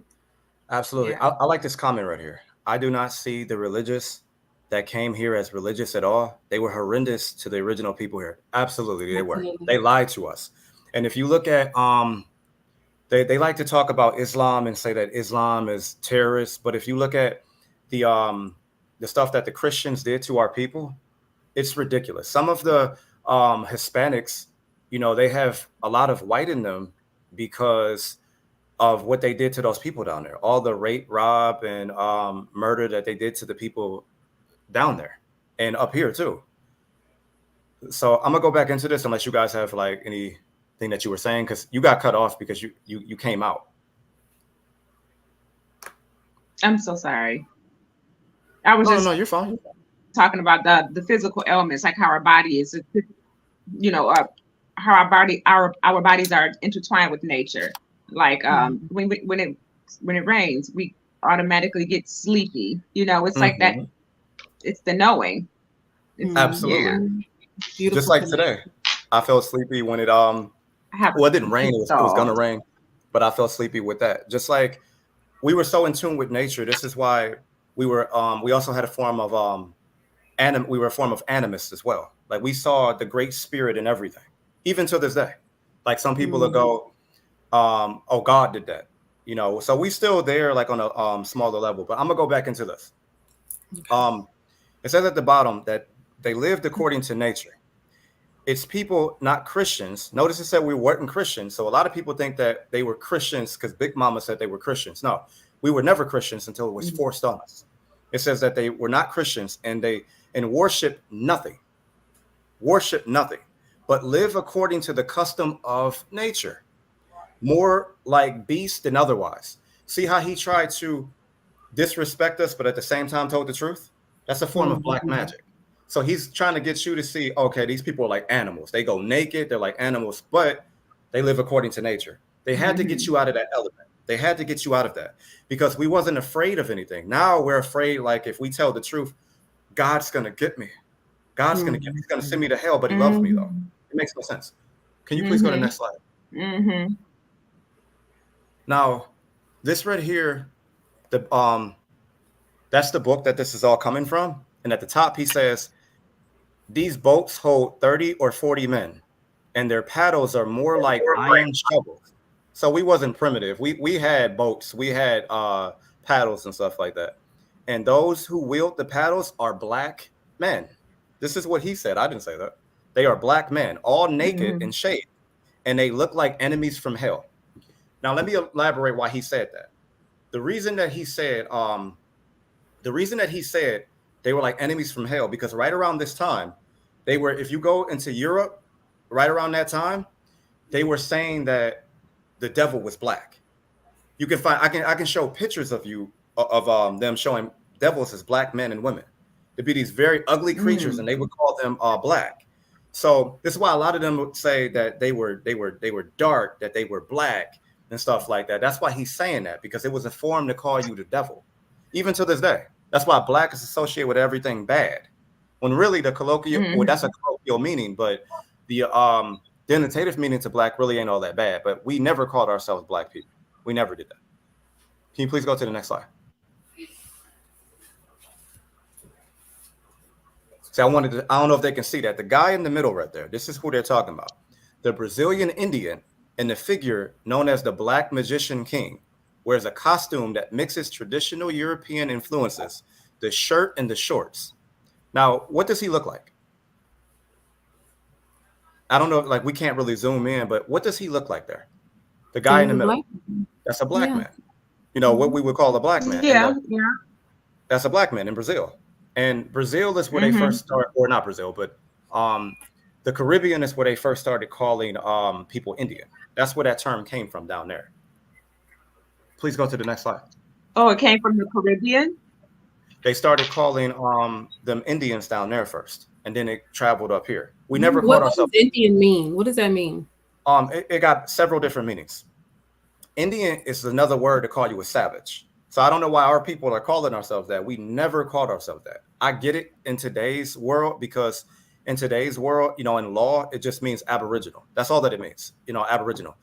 Absolutely. Yeah. I like this comment right here. I do not see the religious that came here as religious at all, they were horrendous to the original people here. Absolutely, they were. Absolutely. They lied to us. And if you look at they like to talk about Islam and say that Islam is terrorist, but if you look at the stuff that the Christians did to our people, it's ridiculous. Some of the Hispanics, you know, they have a lot of white in them because of what they did to those people down there. All the rape, rob, and murder that they did to the people down there and up here too. So I'm gonna go back into this unless you guys have like anything that you were saying, because you got cut off because you came out. I'm so sorry. I was just No, you're fine. talking about the physical elements, like how our body is, you know, how our bodies are intertwined with nature. Like when it rains, we automatically get sleepy. You know, it's like that. It's the knowing. Absolutely. Yeah. Beautiful. Just like today, I felt sleepy when it well, it didn't rain. It was gonna rain, but I felt sleepy with that. Just like we were so in tune with nature. This is why we were. We also had a form of we were a form of animists as well. Like we saw the great spirit in everything, even to this day. Like some people will go, "Oh, God did that," you know. So we still there, like on a smaller level. But I'm gonna go back into this. It says at the bottom that they lived according to nature. It's people, not Christians. Notice it said we weren't Christians. So a lot of people think that they were Christians because Big Mama said they were Christians. No, we were never Christians until it was forced on us. It says that they were not Christians and worship nothing, but live according to the custom of nature, more like beasts than otherwise. See how he tried to disrespect us, but at the same time told the truth? That's a form of black magic. So he's trying to get you to see, okay, these people are like animals. They go naked, they're like animals, but they live according to nature. They had to get you out of that element. They had to get you out of that because we wasn't afraid of anything. Now we're afraid, like if we tell the truth, God's going to get me. God's going to get me. He's going to send me to hell, but he loves me though. It makes no sense. Can you please go to the next slide? Now, this right here, that's the book that this is all coming from. And at the top, he says, these boats hold 30 or 40 men, and their paddles are more like iron shovels. So we wasn't primitive. We had boats. We had paddles and stuff like that. And those who wield the paddles are black men. This is what he said. I didn't say that. They are black men, all naked and shaved, and they look like enemies from hell. Now, let me elaborate why he said that. The reason that he said they were like enemies from hell, because right around this time, they were, if you go into Europe, right around that time, they were saying that the devil was black. You can find, I can show pictures of them showing devils as black men and women. It'd be these very ugly creatures, and they would call them black. So this is why a lot of them would say that they were dark, that they were black and stuff like that. That's why he's saying that, because it was a form to call you the devil, even to this day. That's why black is associated with everything bad, when really the colloquial, well, that's a colloquial meaning, but the denotative meaning to black really ain't all that bad. But we never called ourselves black people. We never did that. Can you please go to the next slide? So I don't know if they can see that. The guy in the middle right there, this is who they're talking about. The Brazilian Indian and the figure known as the Black Magician King wears a costume that mixes traditional European influences, the shirt and the shorts. Now, what does he look like? I don't know, like we can't really zoom in, but what does he look like there? The guy in the middle. That's a black man. You know, what we would call a black man. Yeah. That's a black man in Brazil. And Brazil is where they first started, or not Brazil, but the Caribbean is where they first started calling people Indian. That's where that term came from down there. Please go to the next slide. Oh, it came from the Caribbean? They started calling them Indians down there first, and then it traveled up here. We never called What ourselves. does Indian mean? What does that mean? It got several different meanings. Indian is another word to call you a savage. So I don't know why our people are calling ourselves that. We never called ourselves that. I get it in today's world, because in today's world, you know, in law, it just means Aboriginal. That's all that it means, you know, Aboriginal.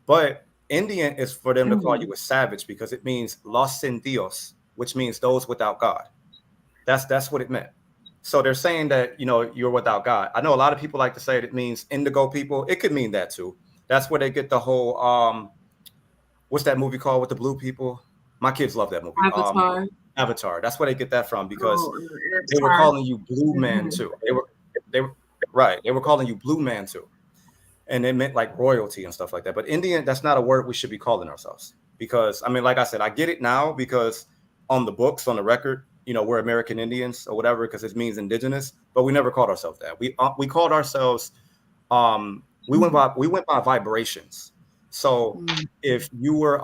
But Indian is for them to call you a savage, because it means los sin Dios, which means those without God. That's what it meant. So they're saying that, you're without God. I know a lot of people like to say it means indigo people. It could mean that too. That's where they get the whole what's that movie called with the blue people? My kids love that movie. Avatar. Avatar. That's where they get that from, because Oh, they were Avatar. calling you blue man Mhm. too. They were right. They were calling you blue man too. And it meant like royalty and stuff like that. But Indian, that's not a word we should be calling ourselves, because I mean, like I said, I get it now because on the books, on the record, we're American Indians or whatever, because it means indigenous, but we never called ourselves that. We called ourselves we went by vibrations. So Mm. if you were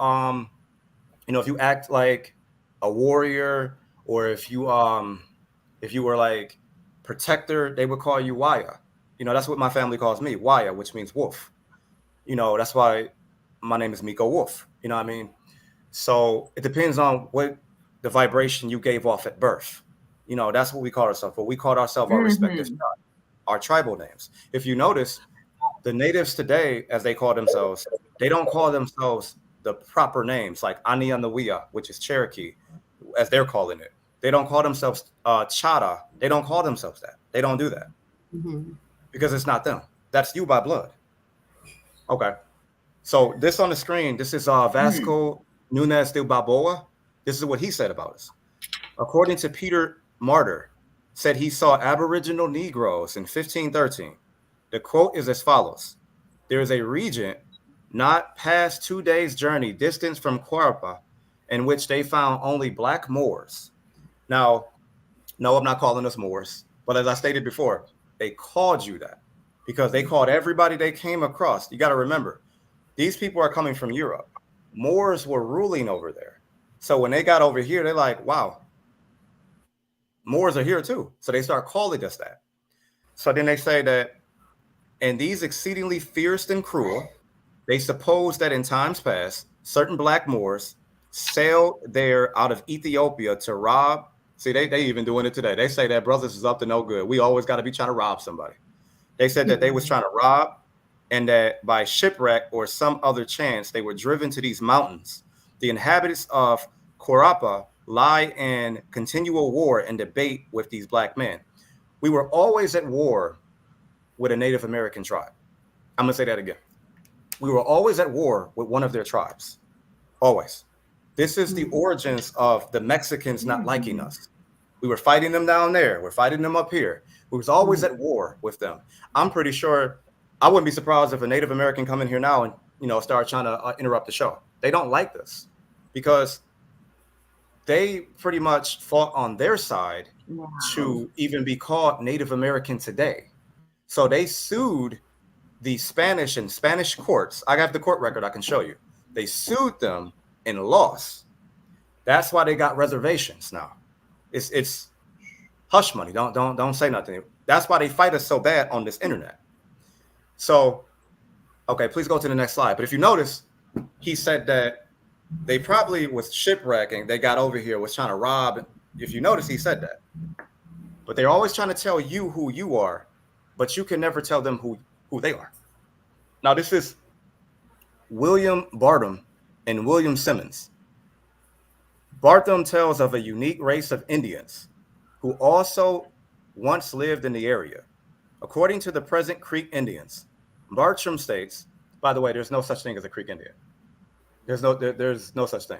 if you act like a warrior, or if you were like protector, they would call you Waya. That's what my family calls me, Waya, which means wolf. That's why my name is Micco Wolf. You know what I mean? So it depends on what the vibration you gave off at birth. That's what we call ourselves. But we called ourselves our respective Mhm. tribe, our tribal names. If you notice, the natives today, as they call themselves, they don't call themselves the proper names like Anianawea, which is Cherokee, as they're calling it. They don't call themselves Chada. They don't call themselves that. They don't do that Mhm. because it's not them. That's you by blood. Okay. So this on the screen, this is Mhm. Vasco Nunez de Balboa. This is what he said about us. According to Peter Martyr, said he saw Aboriginal Negroes in 1513. The quote is as follows: "There is a region not past 2 days' journey distance from Cuarpa, in which they found only black Moors." Now, no, I'm not calling us Moors, but as I stated before, they called you that because they called everybody they came across. You got to remember, these people are coming from Europe. Moors were ruling over there. So when they got over here, they're like, wow, Moors are here too. So they start calling us that. So then they say that, and these exceedingly fierce and cruel, they suppose that in times past, certain black Moors sailed there out of Ethiopia to rob. See, they even doing it today. They say that brothers is up to no good. We always got to be trying to rob somebody. They said that they was trying to rob, and that by shipwreck or some other chance, they were driven to these mountains. The inhabitants of Corapa lie in continual war and debate with these black men. We were always at war with a Native American tribe. I'm going to say that again. We were always at war with one of their tribes. Always. This is the origins of the Mexicans not liking Mhm. us. We were fighting them down there. We're fighting them up here. We was always at war with them. I'm pretty sure I wouldn't be surprised if a Native American come in here now and start trying to interrupt the show. They don't like this because they pretty much fought on their side Wow. to even be called Native American today. So they sued the Spanish and Spanish courts. I got the court record I can show you. They sued them and lost. That's why they got reservations now. It's hush money. Don't say nothing. That's why they fight us so bad on this internet. So, okay, please go to the next slide. But if you notice, he said that they probably was shipwrecking. They got over here, was trying to rob. If you notice, he said that. But they're always trying to tell you who you are, but you can never tell them who they are. Now, this is William Bartham and William Simmons. Bartham tells of a unique race of Indians who also once lived in the area. According to the present Creek Indians, Bartram states, by the way, there's no such thing as a Creek Indian. There's no such thing.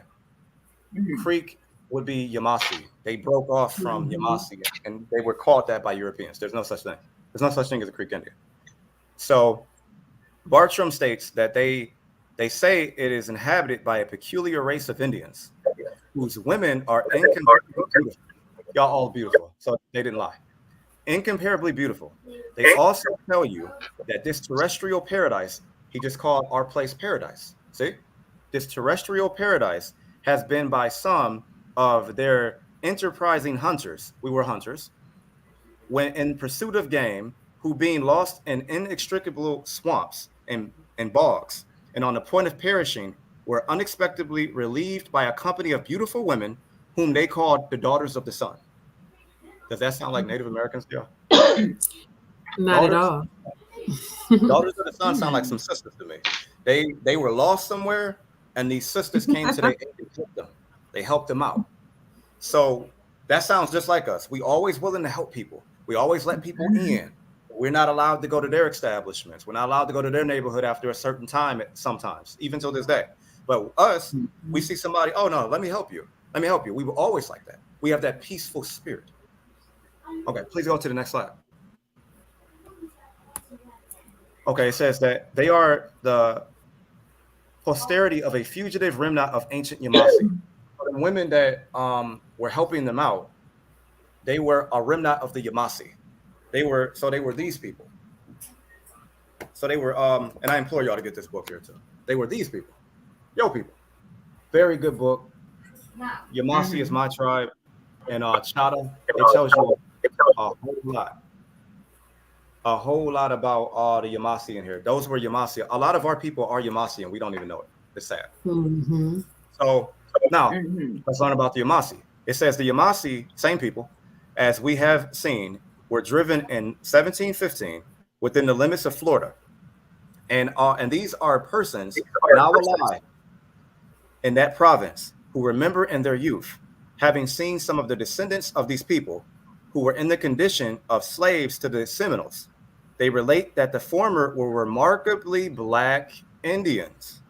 Mhm. Creek would be Yamasi. They broke off from Mhm. Yamasi and they were called that by Europeans. There's no such thing. There's no such thing as a Creek Indian. So Bartram states that they say it is inhabited by a peculiar race of Indians whose women are incomparably beautiful. Y'all all beautiful, so they didn't lie. Incomparably beautiful. They also tell you that this terrestrial paradise, he just called our place paradise. See? This terrestrial paradise has been by some of their enterprising hunters. We were hunters when in pursuit of game, who being lost in inextricable swamps and bogs, and on the point of perishing, were unexpectedly relieved by a company of beautiful women whom they called the daughters of the sun. Does that sound like Native Americans? Yeah. Not at Daughters, all. daughters of the sun sound like Mhm. some sisters to me. They were lost somewhere, and these sisters came to their aid and helped them. They helped them out. So That sounds just like us. We always willing to help people. We always let people in. We're not allowed to go to their establishments. We're not allowed to go to their neighborhood after a certain time sometimes, even till this day. But us, we see somebody, oh no, let me help you. Let me help you. We were always like that. We have that peaceful spirit. Okay, please go to the next slide. Okay, it says that they are the posterity of a fugitive remnant of ancient Yamasi. The women that were helping them out, they were a remnant of the Yamasi. They were these people. So they were and I implore y'all to get this book here too. They were these people. Yo people. Very good book. Yamasi is my tribe. And Chata, it tells you a whole lot about the Yamasi in here. Those were Yamasi. A lot of our people are Yamasi and we don't even know it. It's sad. So now let's learn about the Yamasi. It says the Yamasi, same people, as we have seen, were driven in 1715 within the limits of Florida. And these are persons now alive in that province who remember in their youth having seen some of the descendants of these people who were in the condition of slaves to the Seminoles. They relate that the former were remarkably black Indians.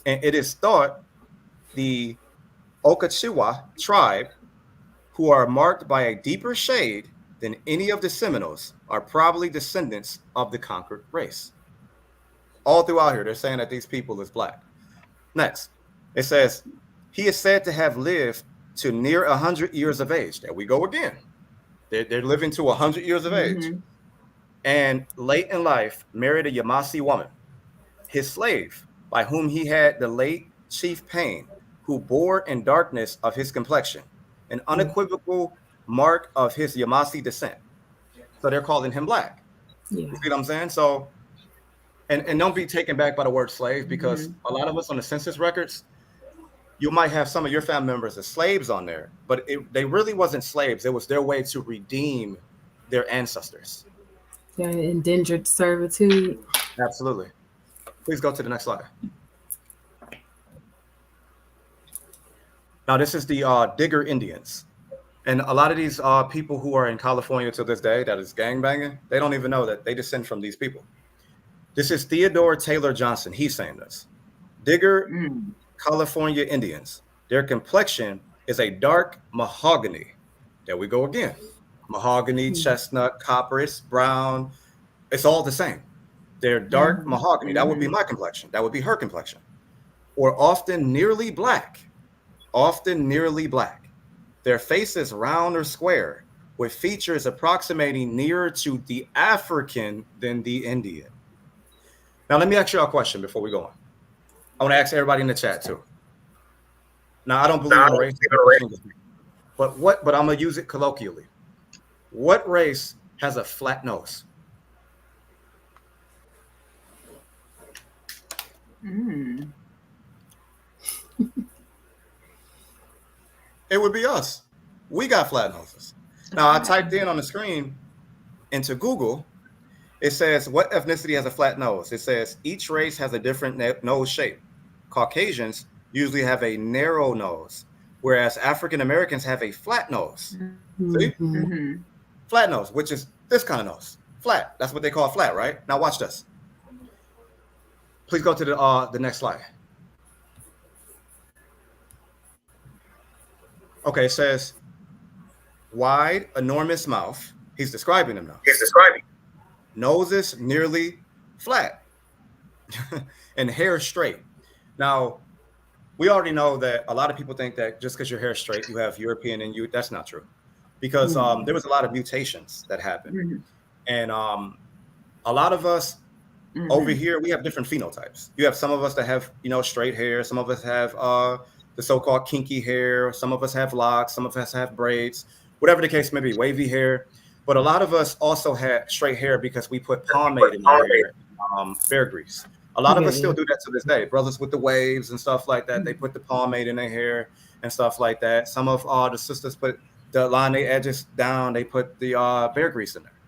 And it is thought the Ocochiwa tribe, who are marked by a deeper shade than any of the Seminoles, are probably descendants of the conquered race. All throughout here, they're saying that these people is black. Next, it says, he is said to have lived to near 100 years of age. There we go again. They're living to 100 years of age. And late in life, married a Yamasi woman, his slave, by whom he had the late Chief Payne, who bore in darkness of his complexion, an unequivocal mark of his Yamasi descent. So they're calling him black. You see what I'm saying? So, and don't be taken back by the word slave, because a lot of us on the census records, you might have some of your family members as slaves on there, but they really wasn't slaves. It was their way to redeem their ancestors. Yeah, indentured servitude. Absolutely. Please go to the next slide. Now, this is the Digger Indians. And a lot of these people who are in California to this day that is gangbanging, they don't even know that they descend from these people. This is Theodore Taylor Johnson. He's saying this. Digger California Indians. Their complexion is a dark mahogany. There we go again. Mahogany, chestnut, copperas, brown. It's all the same. They're dark mahogany. That would be my complexion. That would be her complexion. Or often nearly black. Often nearly black. Their face is round or square, with features approximating nearer to the African than the Indian. Now, let me ask you a question before we go on. I want to ask everybody in the chat too. Now, I don't believe in race, but I'm gonna use it colloquially. What race has a flat nose? It would be us. We got flat noses. Now, I typed in on the screen into Google. It says, what ethnicity has a flat nose? It says each race has a different nose shape. Caucasians usually have a narrow nose, whereas African Americans have a flat nose. See? Flat nose, which is this kind of nose. Flat. That's what they call flat, right? Now watch this. Please go to the next slide. Okay, it says wide, enormous mouth. He's describing them now. Noses nearly flat and hair straight. Now, we already know that a lot of people think that just because your hair is straight, you have European in you. That's not true, because there was a lot of mutations that happened. And a lot of us over here, we have different phenotypes. You have some of us that have, straight hair. Some of us have the so-called kinky hair. Some of us have locks. Some of us have braids, whatever the case may be, wavy hair. But a lot of us also had straight hair because we put pomade in our hair, bear grease. A lot of us still do that to this day. Brothers with the waves and stuff like that, they put the pomade in their hair and stuff like that. Some of the sisters put the line their edges down. They put the bear grease in there.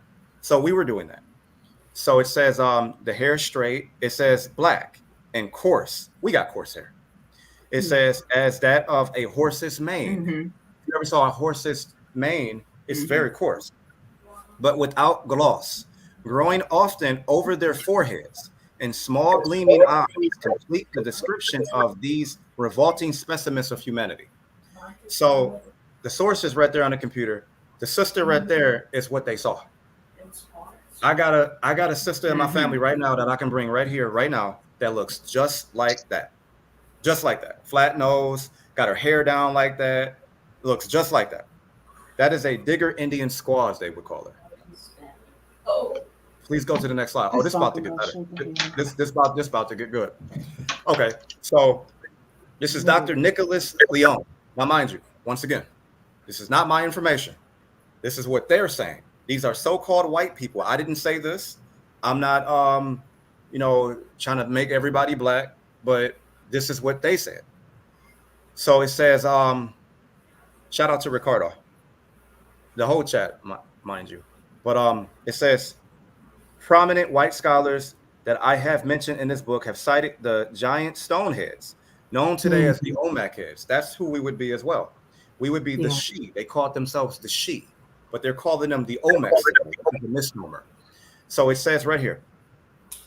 So we were doing that. So it says the hair straight. It says black and coarse. We got coarse hair. It says as that of a horse's mane. you ever saw a horse's mane, it's very coarse, but without gloss, growing often over their foreheads, and small gleaming eyes complete the description of these revolting specimens of humanity. So the source is right there on the computer. The sister right there is what they saw. I got a sister in my family right now that I can bring right here, right now, that looks just like that. Just like that. Flat nose, got her hair down like that, looks just like that. That is a Digger Indian squaw, as they would call her. Please go to the next slide. Oh, this is about to get better. This about to get good. Okay, so this is Dr. Nicholas Leon. Now, mind you, once again, this is not my information. This is what they're saying. These are so-called white people. I didn't say this. I'm not, trying to make everybody black, but this is what they said. So it says, shout out to Ricardo, the whole chat, mind you. But it says, prominent white scholars that I have mentioned in this book have cited the giant stone heads, known today as the Olmec heads. That's who we would be as well. We would be the she. They called themselves the she, but they're calling them the Olmec, the misnomer. So it says right here,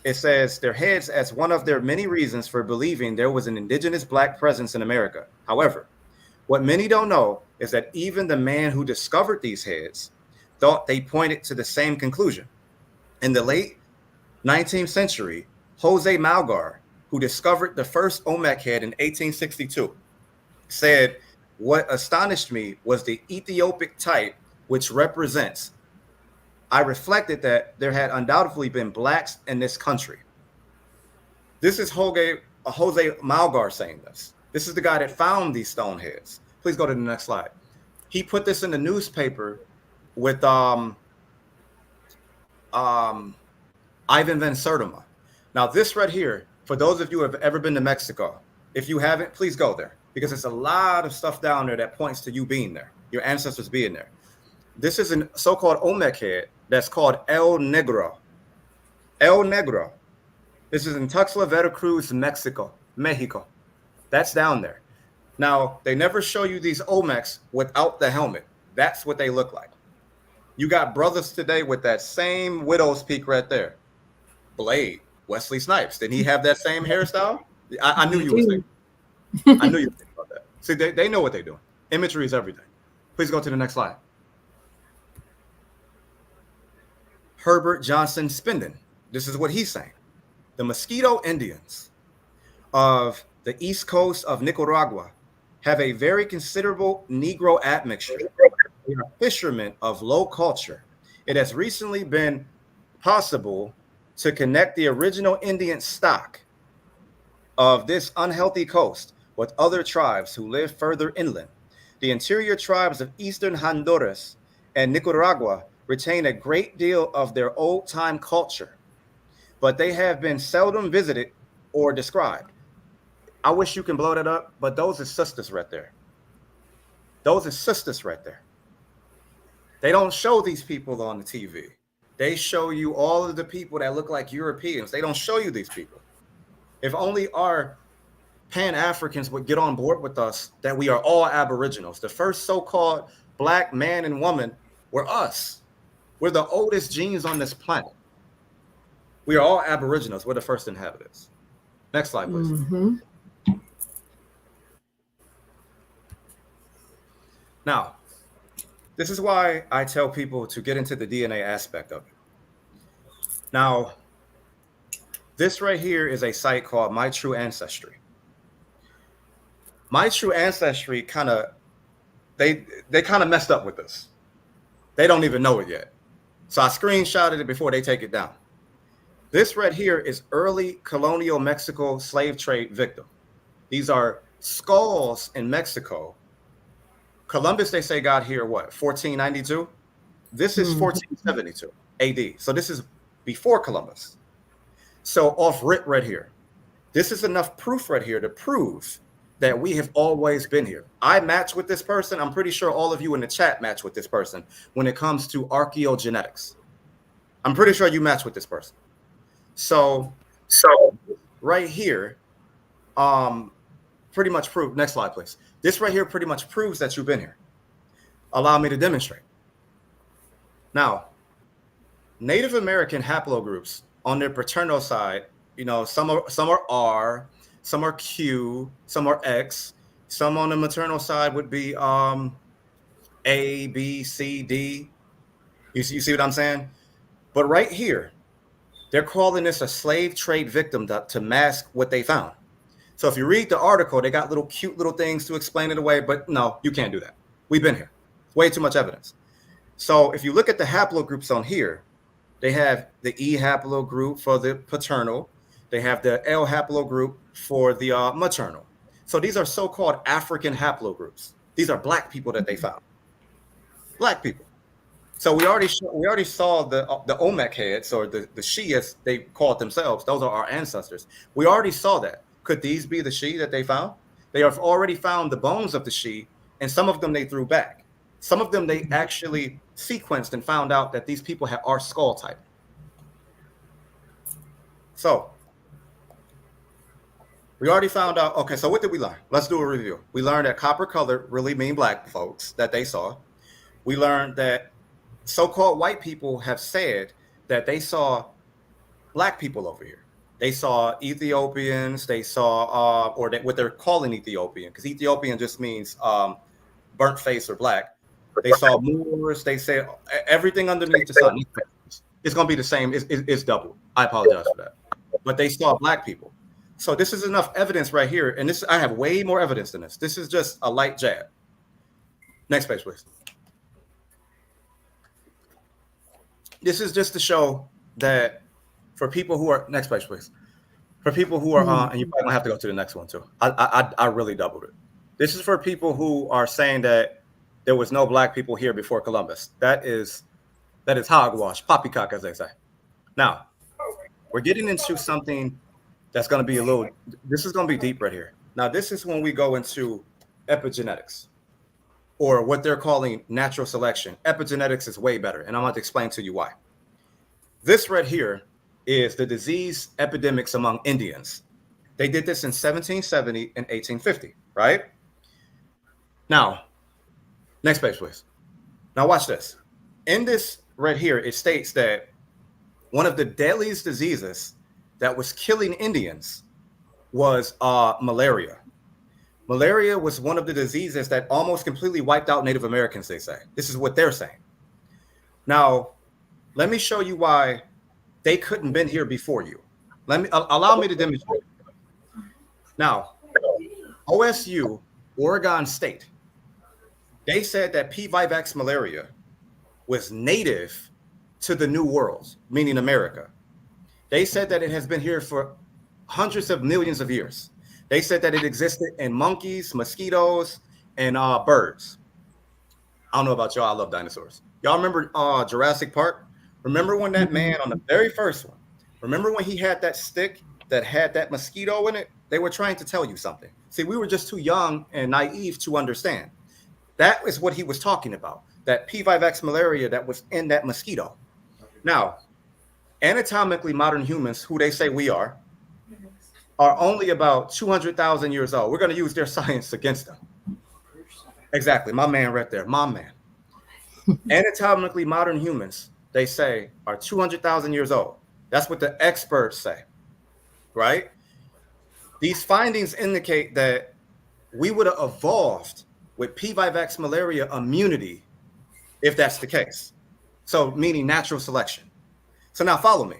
it says their heads as one of their many reasons for believing there was an indigenous black presence in America. However, what many don't know is that even the man who discovered these heads thought they pointed to the same conclusion. In the late 19th century, Jose Malgar, who discovered the first Olmec head in 1862, said, "What astonished me was the Ethiopic type, which represents. I reflected that there had undoubtedly been blacks in this country." This is Jose Malgar saying this. This is the guy that found these stone heads. Please go to the next slide. He put this in the newspaper with Ivan van Sertima. Now, this right here, for those of you who have ever been to Mexico, if you haven't, please go there, because there's a lot of stuff down there that points to you being there, your ancestors being there. This is a so-called Olmec head that's called El Negro. El Negro. This is in Tuxtla, Veracruz, Mexico. That's down there. Now, they never show you these Olmecs without the helmet. That's what they look like. You got brothers today with that same widow's peak right there. Blade, Wesley Snipes. Didn't he have that same hairstyle? I knew you were thinking. I knew you were thinking about that. See, they know what they're doing. Imagery is everything. Please go to the next slide. Herbert Johnson Spindon. This is what he's saying. The Mosquito Indians of the east coast of Nicaragua have a very considerable Negro admixture. They are fishermen of low culture. It has recently been possible to connect the original Indian stock of this unhealthy coast with other tribes who live further inland. The interior tribes of eastern Honduras and Nicaragua retain a great deal of their old-time culture, but they have been seldom visited or described. I wish you can blow that up, but those are sisters right there. Those are sisters right there. They don't show these people on the TV. They show you all of the people that look like Europeans. They don't show you these people. If only our Pan-Africans would get on board with us, that we are all Aboriginals. The first so-called black man and woman were us. We're the oldest genes on this planet. We are all Aboriginals. We're the first inhabitants. Next slide, please. Now, this is why I tell people to get into the DNA aspect of it. Now, this right here is a site called My True Ancestry. My True Ancestry they kind of messed up with this. They don't even know it yet. So I screenshotted it before they take it down. This right here is early colonial Mexico slave trade victim. These are skulls in Mexico. Columbus, they say, got here, what, 1492? This is 1472 AD. So this is before Columbus. So off rip right here. This is enough proof right here to prove that we have always been here. I match with this person. I'm pretty sure all of you in the chat match with this person when it comes to archaeogenetics. I'm pretty sure you match with this person. So right here, pretty much prove. Next slide, please. This right here pretty much proves that you've been here. Allow me to demonstrate. Now, Native American haplogroups on their paternal side, some are R, some are Q, some are X. Some on the maternal side would be A, B, C, D. You see what I'm saying? But right here, they're calling this a slave trade victim to mask what they found. So if you read the article, they got little cute little things to explain it away, but no, you can't do that. We've been here. Way too much evidence. So if you look at the haplogroups on here, they have the E haplogroup for the paternal. They have the L haplogroup for the maternal. So these are so-called African haplogroups. These are Black people that they found. Black people. So we already saw the Olmec heads, or the Shi as they call it themselves. Those are our ancestors. We already saw that. Could these be the Shi that they found? They have already found the bones of the Shi, and some of them they threw back. Some of them they actually sequenced and found out that these people are skull type. So we already found out. Okay, so what did we learn? Let's do a review. We learned that copper color really mean Black folks that they saw. We learned that so-called white people have said that they saw Black people over here. They saw Ethiopians. They saw, what they're calling Ethiopian, because Ethiopian just means burnt face or black. They saw Moors. They said everything underneath the sun. It's going to be the same. It's double. I apologize for that. But they saw Black people. So this is enough evidence right here. And I have way more evidence than this. This is just a light jab. Next page, please. This is just to show that for people who are, next page, please. For people who are, and you probably gonna have to go to the next one too. I really doubled it. This is for people who are saying that there was no Black people here before Columbus. That is hogwash, poppycock, as they say. Now, we're getting into something that's going to be this is going to be deep right here. Now, this is when we go into epigenetics, or what they're calling natural selection. Epigenetics is way better, and I'm going to explain to you why. This right here is the disease epidemics among Indians. They did this in 1770 and 1850, right? Now, next page, please. Now watch this. In this right here, it states that one of the deadliest diseases that was killing Indians was malaria. Malaria was one of the diseases that almost completely wiped out Native Americans, they say. This is what they're saying. Now, let me show you why they couldn't been here before you. Allow me to demonstrate. Now, OSU, Oregon State, they said that P. vivax malaria was native to the New World, meaning America. They said that it has been here for hundreds of millions of years. They said that it existed in monkeys, mosquitoes, and birds. I don't know about y'all. I love dinosaurs. Y'all remember Jurassic Park? Remember when that man on the very first one, remember when he had that stick that had that mosquito in it? They were trying to tell you something. See, we were just too young and naive to understand. That is what he was talking about, that P. vivax malaria that was in that mosquito. Now, anatomically modern humans, who they say we are only about 200,000 years old. We're going to use their science against them. Exactly. My man right there. My man. Anatomically modern humans, they say, are 200,000 years old. That's what the experts say, right? These findings indicate that we would have evolved with P. vivax malaria immunity if that's the case. So meaning natural selection. So now follow me.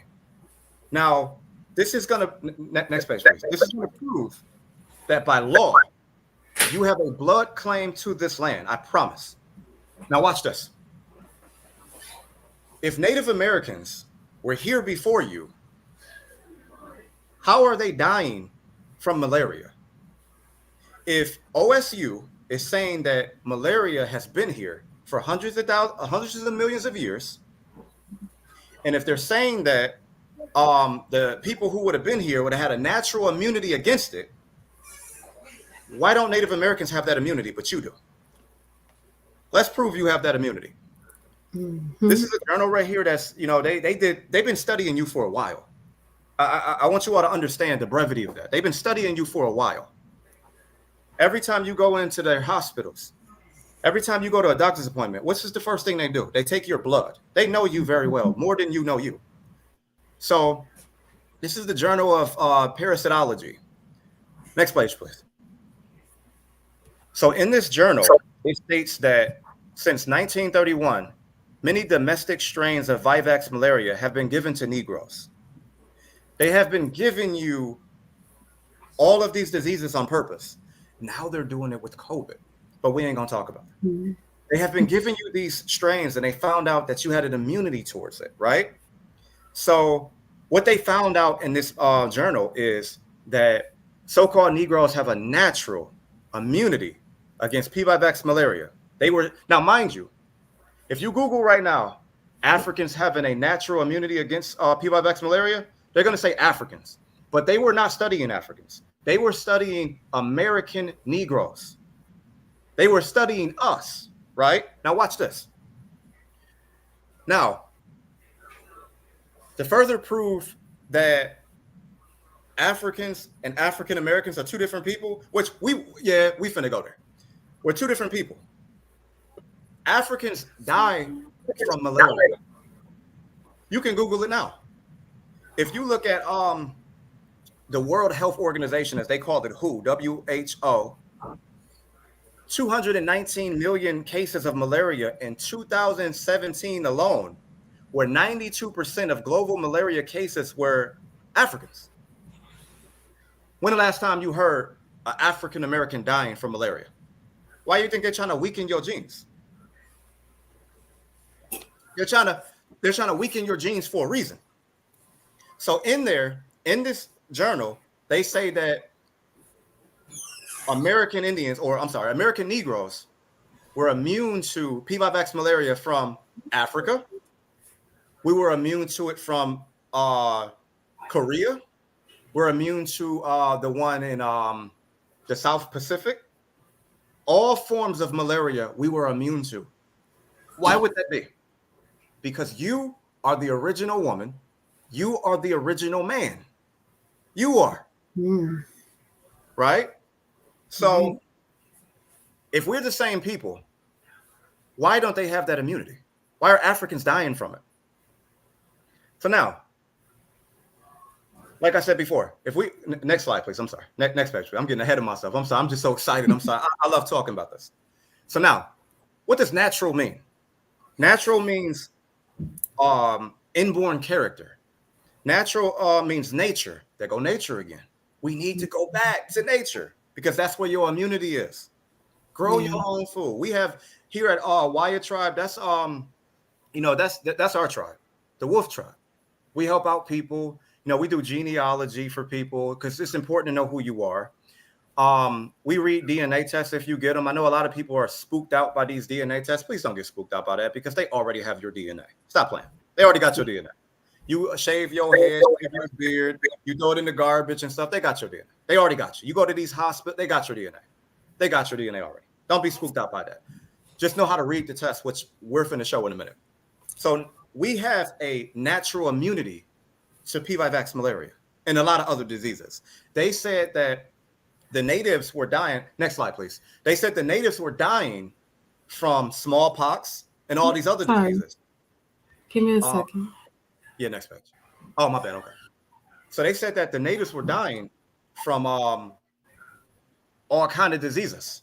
Now, this is going to, next page, please. This is going to prove that by law, you have a blood claim to this land. I promise. Now watch this. If Native Americans were here before you, how are they dying from malaria? If OSU is saying that malaria has been here for hundreds of millions of years, and if they're saying that the people who would have been here would have had a natural immunity against it, why don't Native Americans have that immunity, but you do? Let's prove you have that immunity. Mm-hmm. This is a journal right here that's, they've been studying you for a while. I want you all to understand the brevity of that. They've been studying you for a while. Every time you go into their hospitals, Every time you go to a doctor's appointment, what's the first thing they do? They take your blood. They know you very well, more than you know you. So this is the Journal of Parasitology. Next page, please. So in this journal, it states that since 1931, many domestic strains of Vivax malaria have been given to Negroes. They have been giving you all of these diseases on purpose. Now they're doing it with COVID, but we ain't gonna talk about it. Mhm. They have been giving you these strains and they found out that you had an immunity towards it, right? So what they found out in this journal is that so-called Negroes have a natural immunity against P-Vivax malaria. They were, now mind you, if you Google right now, Africans having a natural immunity against P-Vivax malaria, they're going to say Africans, but they were not studying Africans. They were studying American Negroes. They were studying us, right? Now watch this. Now, to further prove that Africans and African Americans are two different people, which we finna go there. We're two different people. Africans die from malaria. You can Google it now. If you look at the World Health Organization, as they called it, WHO, 219 million cases of malaria in 2017 alone, where 92% of global malaria cases were Africans. When the last time you heard an African American dying from malaria? Why do you think they're trying to weaken your genes? They're trying to weaken your genes for a reason. So in this journal, they say that American Negroes were immune to P-Vivax malaria from Africa. We were immune to it from Korea. We're immune to the one in the South Pacific. All forms of malaria we were immune to. Why would that be? Because you are the original woman. You are the original man. You are. Mm. Right? So if we're the same people, why don't they have that immunity? Why are Africans dying from it? So now, like I said before, if we next slide, please. I'm sorry. Next page. I'm getting ahead of myself. I'm sorry. I'm just so excited. I'm sorry. I love talking about this. So now, what does natural mean? Natural means inborn character. Natural means nature. There go nature again. We need to go back to nature because that's where your immunity is. Grow your own food. We have here at Wyatt Tribe. That's that's our tribe, the Wolf Tribe. We help out people. We do genealogy for people because it's important to know who you are. We read DNA tests if you get them. I know a lot of people are spooked out by these DNA tests. Please don't get spooked out by that because they already have your DNA. Stop playing. They already got your DNA. You shave your head, shave your beard, you throw it in the garbage and stuff. They got your DNA. They already got you. You go to these hospitals, they got your DNA. They got your DNA already. Don't be spooked out by that. Just know how to read the test, which we're finna show in a minute. So we have a natural immunity to P-Vivax malaria and a lot of other diseases. They said that the natives were dying. Next slide, please. They said the natives were dying from smallpox and all these other diseases. Give me a second. Yeah, next page. Oh, my bad. Okay. So they said that the natives were dying from all kind of diseases,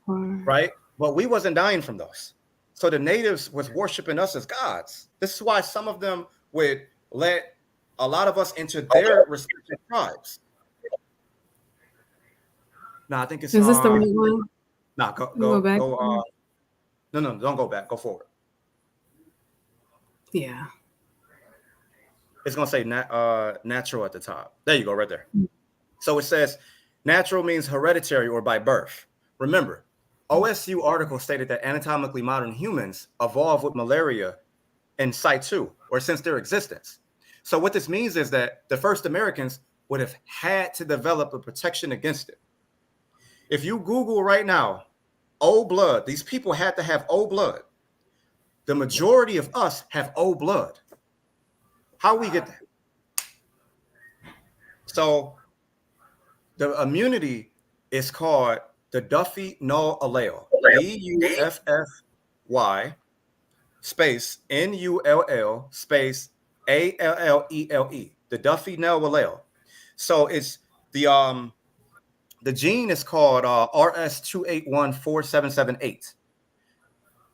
right? But we wasn't dying from those. So the natives was worshiping us as gods. This is why some of them would let a lot of us into their respective tribes. No, I think it's. Is this the right one? No, go back. No, don't go back. Go forward. Yeah. It's gonna say natural at the top. There you go, right there. So it says natural means hereditary or by birth. Remember, OSU article stated that anatomically modern humans evolved with malaria in situ or since their existence. So what this means is that the first Americans would have had to develop a protection against it. If you Google right now, O blood, these people had to have O blood. The majority of us have O blood. How we get that? So the immunity is called the Duffy null allele. DUFFY space NULL space ALLELE. The Duffy null allele. So it's the gene is called RS2814778.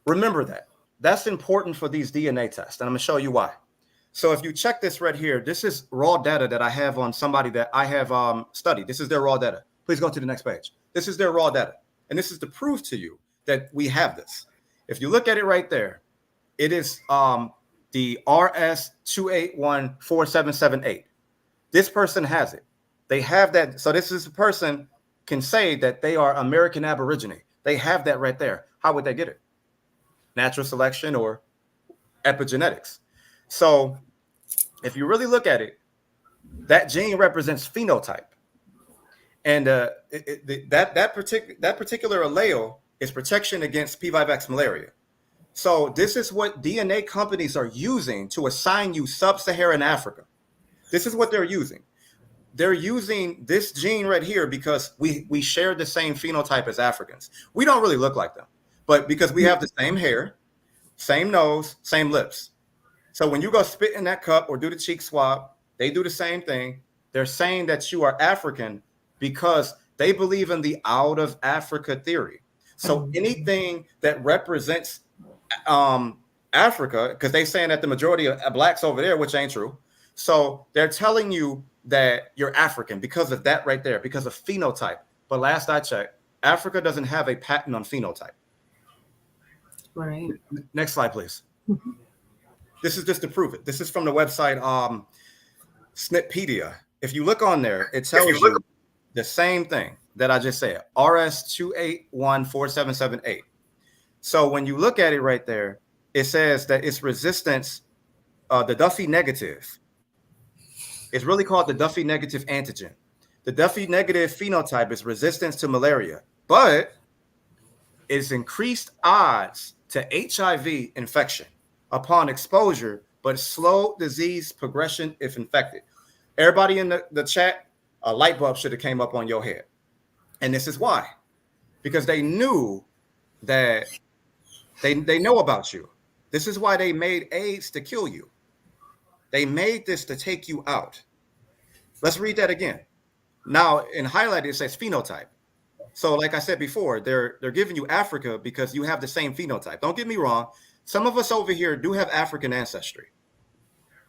Remember that. That's important for these DNA tests, and I'm going to show you why. So if you check this right here, this is raw data that I have on somebody that I have studied. This is their raw data. Please go to the next page. This is their raw data, and this is the proof to you that we have this. If you look at it right there, it is the RS2814778. This person has it. They have that. So this is a person can say that they are American Aborigine. They have that right there. How would they get it? Natural selection or epigenetics. So if you really look at it, that gene represents phenotype. And that particular allele is protection against P. vivax malaria. So this is what DNA companies are using to assign you sub-Saharan Africa. This is what they're using. They're using this gene right here because we share the same phenotype as Africans. We don't really look like them, but because we have the same hair, same nose, same lips. So when you go spit in that cup or do the cheek swab, they do the same thing. They're saying that you are African because they believe in the out of Africa theory. So anything that represents Africa, because they're saying that the majority of blacks over there, which ain't true. So they're telling you that you're African because of that right there, because of phenotype. But last I checked, Africa doesn't have a patent on phenotype. Right. Next slide, please. This is just to prove it. This is from the website Snitpedia. If you look on there, it tells you the same thing that I just said, RS2814778. So when you look at it right there, it says that its resistance, the Duffy negative, it's really called the Duffy negative antigen. The Duffy negative phenotype is resistance to malaria, but it's increased odds to HIV infection upon exposure, but slow disease progression if infected. Everybody in the chat, a light bulb should have came up on your head. And this is why. Because they knew that they know about you. This is why they made AIDS to kill you. They made this to take you out. Let's read that again. Now, in highlighted, it says phenotype. So like I said before, they're giving you Africa because you have the same phenotype. Don't get me wrong. Some of us over here do have African ancestry.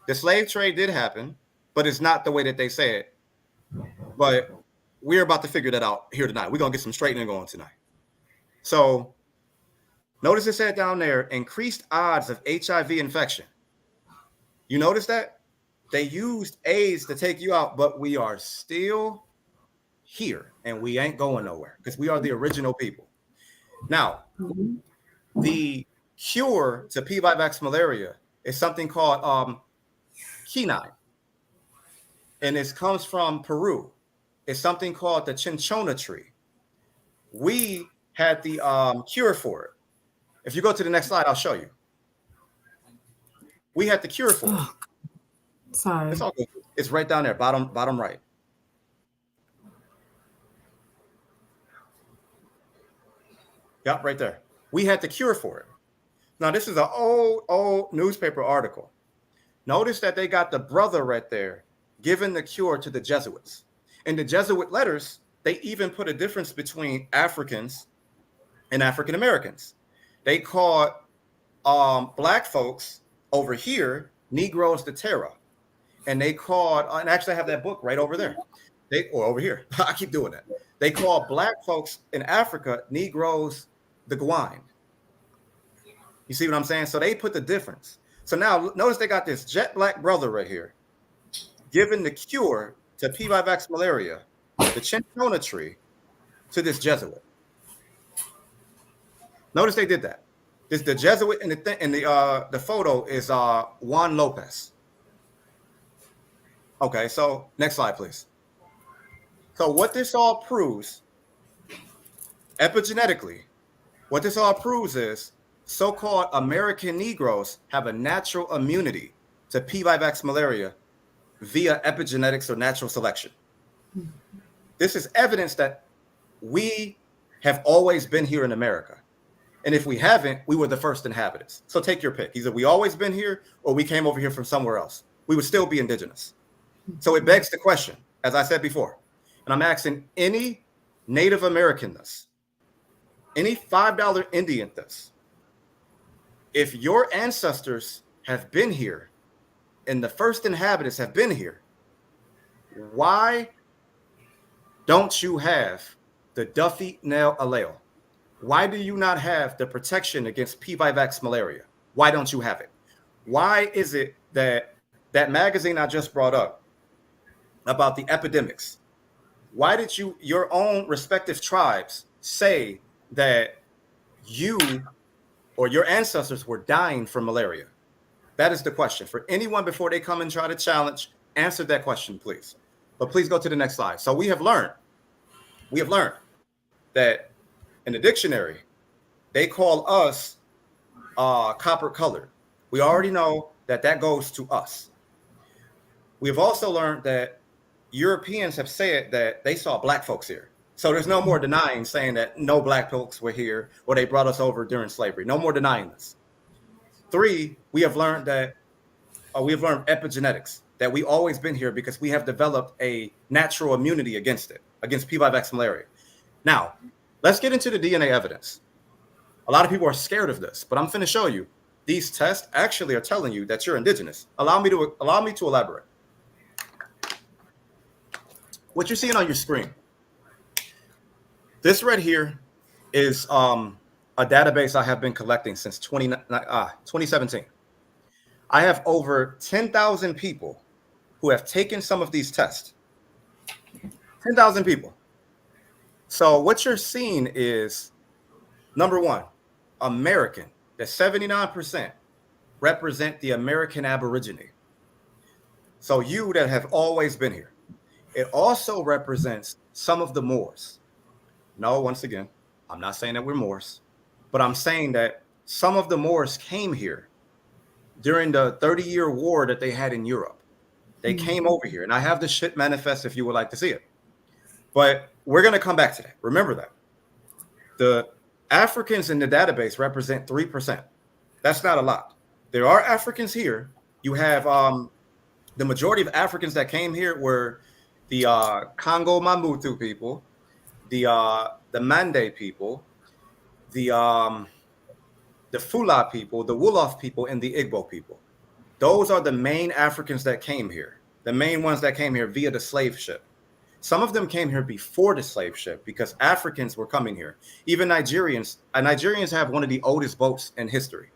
The slave trade did happen, but it's not the way that they say it. But we're about to figure that out here tonight. We're going to get some straightening going tonight. So notice it said down there, increased odds of HIV infection. You notice that? They used AIDS to take you out, but we are still here and we ain't going nowhere because we are the original people. Now, the cure to P. vivax malaria is something called quinine, and it comes from Peru. It's something called the cinchona tree. We had the cure for it. If you go to the next slide, I'll show you. We had the cure for it. Sorry. It's all good. It's right down there, bottom right. Yep, right there. We had the cure for it. Now, this is an old newspaper article. Notice that they got the brother right there giving the cure to the Jesuits. In the Jesuit letters, they even put a difference between Africans and African Americans. They called black folks over here Negroes de Terra. And they called, and actually I have that book right over there. Or over here. I keep doing that. They called black folks in Africa Negroes de Guine. You see what I'm saying? So they put the difference. So now notice they got this jet black brother right here giving the cure to P. vivax malaria, the cinchona tree, to this Jesuit. Notice they did that. This the Jesuit in the photo is Juan Lopez. Okay, so next slide, please. So what this all proves, epigenetically, what this all proves is so-called American Negroes have a natural immunity to P. vivax malaria via epigenetics or natural selection. This is evidence that we have always been here in America? And if we haven't, we were the first inhabitants. So take your pick. Either we always been here or we came over here from somewhere else. We would still be indigenous. So it begs the question, as I said before, and I'm asking any Native American this, any $5 Indian this, if your ancestors have been here and the first inhabitants have been here, why don't you have the Duffy nail allele? Why do you not have the protection against P. vivax malaria? Why don't you have it? Why is it that that magazine I just brought up about the epidemics, why did your own respective tribes say that you or your ancestors were dying from malaria? That is the question. For anyone before they come and try to challenge, answer that question, please. But please go to the next slide. So we have learned that in the dictionary, they call us copper colored. We already know that that goes to us. We've also learned that Europeans have said that they saw black folks here. So there's no more denying saying that no black folks were here or they brought us over during slavery. No more denying this. 3, we have learned epigenetics, that we always been here because we have developed a natural immunity against it, against P. vivax malaria. Now, let's get into the DNA evidence. A lot of people are scared of this, but I'm going to show you these tests actually are telling you that you're indigenous. Allow me to elaborate. What you're seeing on your screen, this right here is a database I have been collecting since 2017. I have over 10,000 people who have taken some of these tests. 10,000 people. So what you're seeing is, number one, American, that 79% represent the American Aborigine. So you that have always been here. It also represents some of the Moors. No, once again, I'm not saying that we're Moors, but I'm saying that some of the Moors came here during the 30-year war that they had in Europe. They came over here, and I have the shit manifest if you would like to see it. But we're going to come back to that. Remember that. The Africans in the database represent 3%. That's not a lot. There are Africans here. You have the majority of Africans that came here were the Congo Mamutu people, the Mande people, the Fula people, the Wolof people, and the Igbo people. Those are the main Africans that came here, the main ones that came here via the slave ship. Some of them came here before the slave ship because Africans were coming here. Even Nigerians have one of the oldest boats in history.